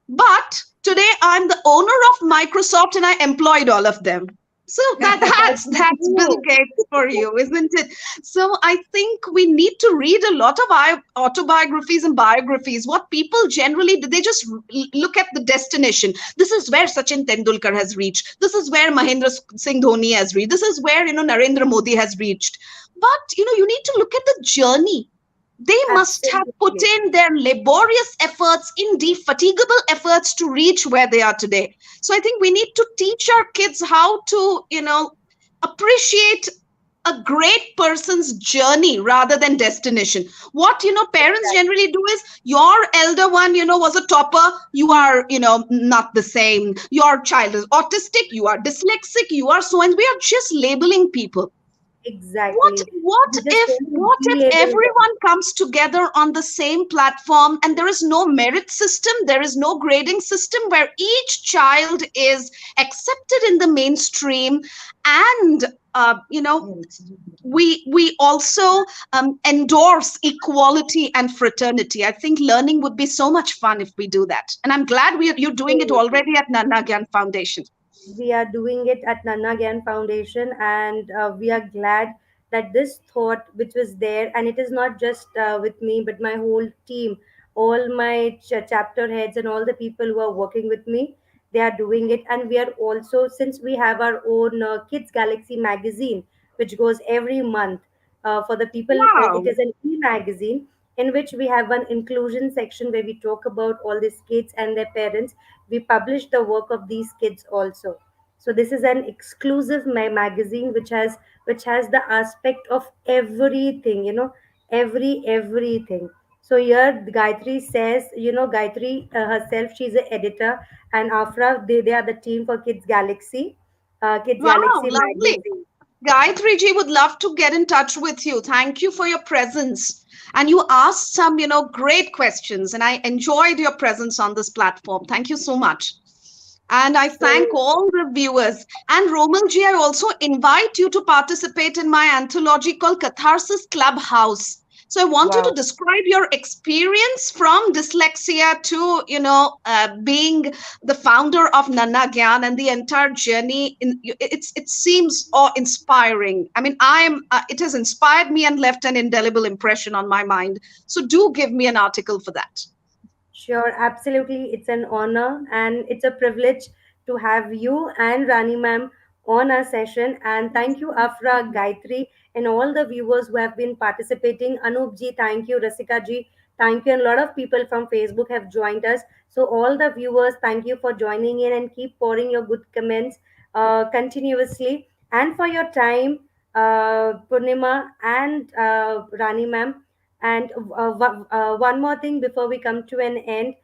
but today I'm the owner of Microsoft and I employed all of them." So that's that's that's Bill true. Gates for you, isn't it? So I think we need to read a lot of autobiographies and biographies. What people generally do, they just look at the destination. This is where Sachin Tendulkar has reached. This is where Mahendra Singh Dhoni has reached. This is where Narendra Modi has reached. But you need to look at the journey. They must have put Absolutely. in their laborious efforts, indefatigable efforts to reach where they are today. So I think we need to teach our kids how to, appreciate a great person's journey rather than destination. What, parents generally do is your elder one, was a topper. You are, not the same. Your child is autistic. You are dyslexic. You are so, and we are just labeling people. what Exactly. what We just if want to what if de-label them. everyone comes together on the same platform and there is no merit system, there is no grading system, where each child is accepted in the mainstream, and we also endorse equality and fraternity. I think learning would be so much fun if we do that, and I'm glad you're doing it Absolutely. already at NanhaGyan Foundation. We are doing it at NanhaGyan Foundation, and we are glad that this thought, which was there, and it is not just with me, but my whole team, all my chapter heads, and all the people who are working with me, they are doing it. And we are also, since we have our own Kids Galaxy magazine, which goes every month for the people, it Wow. is an e-magazine in which we have an inclusion section where we talk about all these kids and their parents. We publish the work of these kids also. So this is an exclusive magazine which has the aspect of everything, everything. So here Gayatri says, Gayatri herself, she's an editor, and Afra, they are the team for Kids Wow, Galaxy lovely. magazine. Gayatri ji would love to get in touch with you. Thank you for your presence. And you asked some, great questions, and I enjoyed your presence on this platform. Thank you so much. And I thank So, all the viewers. And Romalji, I also invite you to participate in my anthology called Catharsis Clubhouse. So I want you to wow. describe your experience from dyslexia to, being the founder of NanhaGyan and the entire journey. It seems awe-inspiring. I mean, it has inspired me and left an indelible impression on my mind. So do give me an article for that. Sure, absolutely. It's an honor and it's a privilege to have you and Rani ma'am on our session. And thank you, Afra, Gayatri, and all the viewers who have been participating. Anup ji, thank you. Rasika ji, thank you. And a lot of people from Facebook have joined us. So, all the viewers, thank you for joining in and keep pouring your good comments continuously. And for your time, Purnima and Rani ma'am. And one more thing before we come to an end,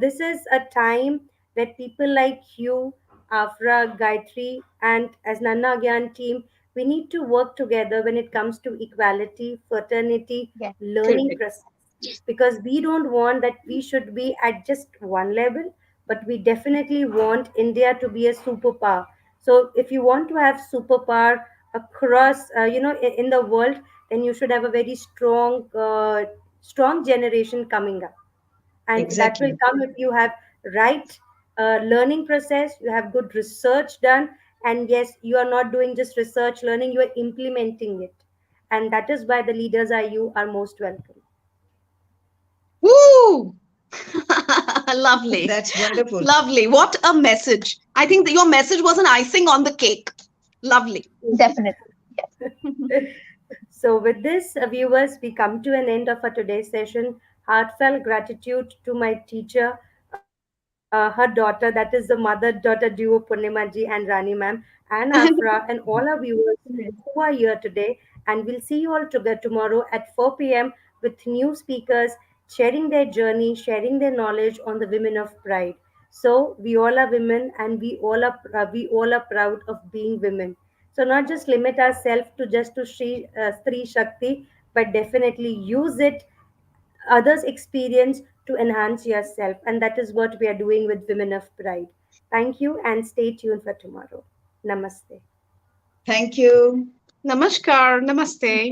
this is a time that people like you, Afra, Gayatri, and as NanhaGyan team, we need to work together when it comes to equality, fraternity, Yes. learning Correct. process. Because we don't want that we should be at just one level, but we definitely want India to be a superpower. So if you want to have superpower across, in the world, then you should have a very strong generation coming up, and that will Exactly. come if you have right learning process, you have good research done, and yes, you are not doing just research learning, you are implementing it, and that is why the leaders are you are most welcome. Woo! Lovely. That's wonderful. Lovely. What a message. I think that your message was an icing on the cake. Lovely. Definitely. Yes. So, with this, viewers, we come to an end of our today's session. Heartfelt gratitude to my teacher, her daughter, that is the mother-daughter duo, Purnima ji and Rani ma'am, and Afra, and all our viewers who are here today. And we'll see you all together tomorrow at 4 p.m. with new speakers sharing their journey, sharing their knowledge on the women of pride. So, we all are women, and we all are proud of being women. So not just limit ourselves to just to Stree Shakti, but definitely use it, others' experience to enhance yourself. And that is what we are doing with Women of Pride. Thank you and stay tuned for tomorrow. Namaste. Thank you. Namaskar. Namaste.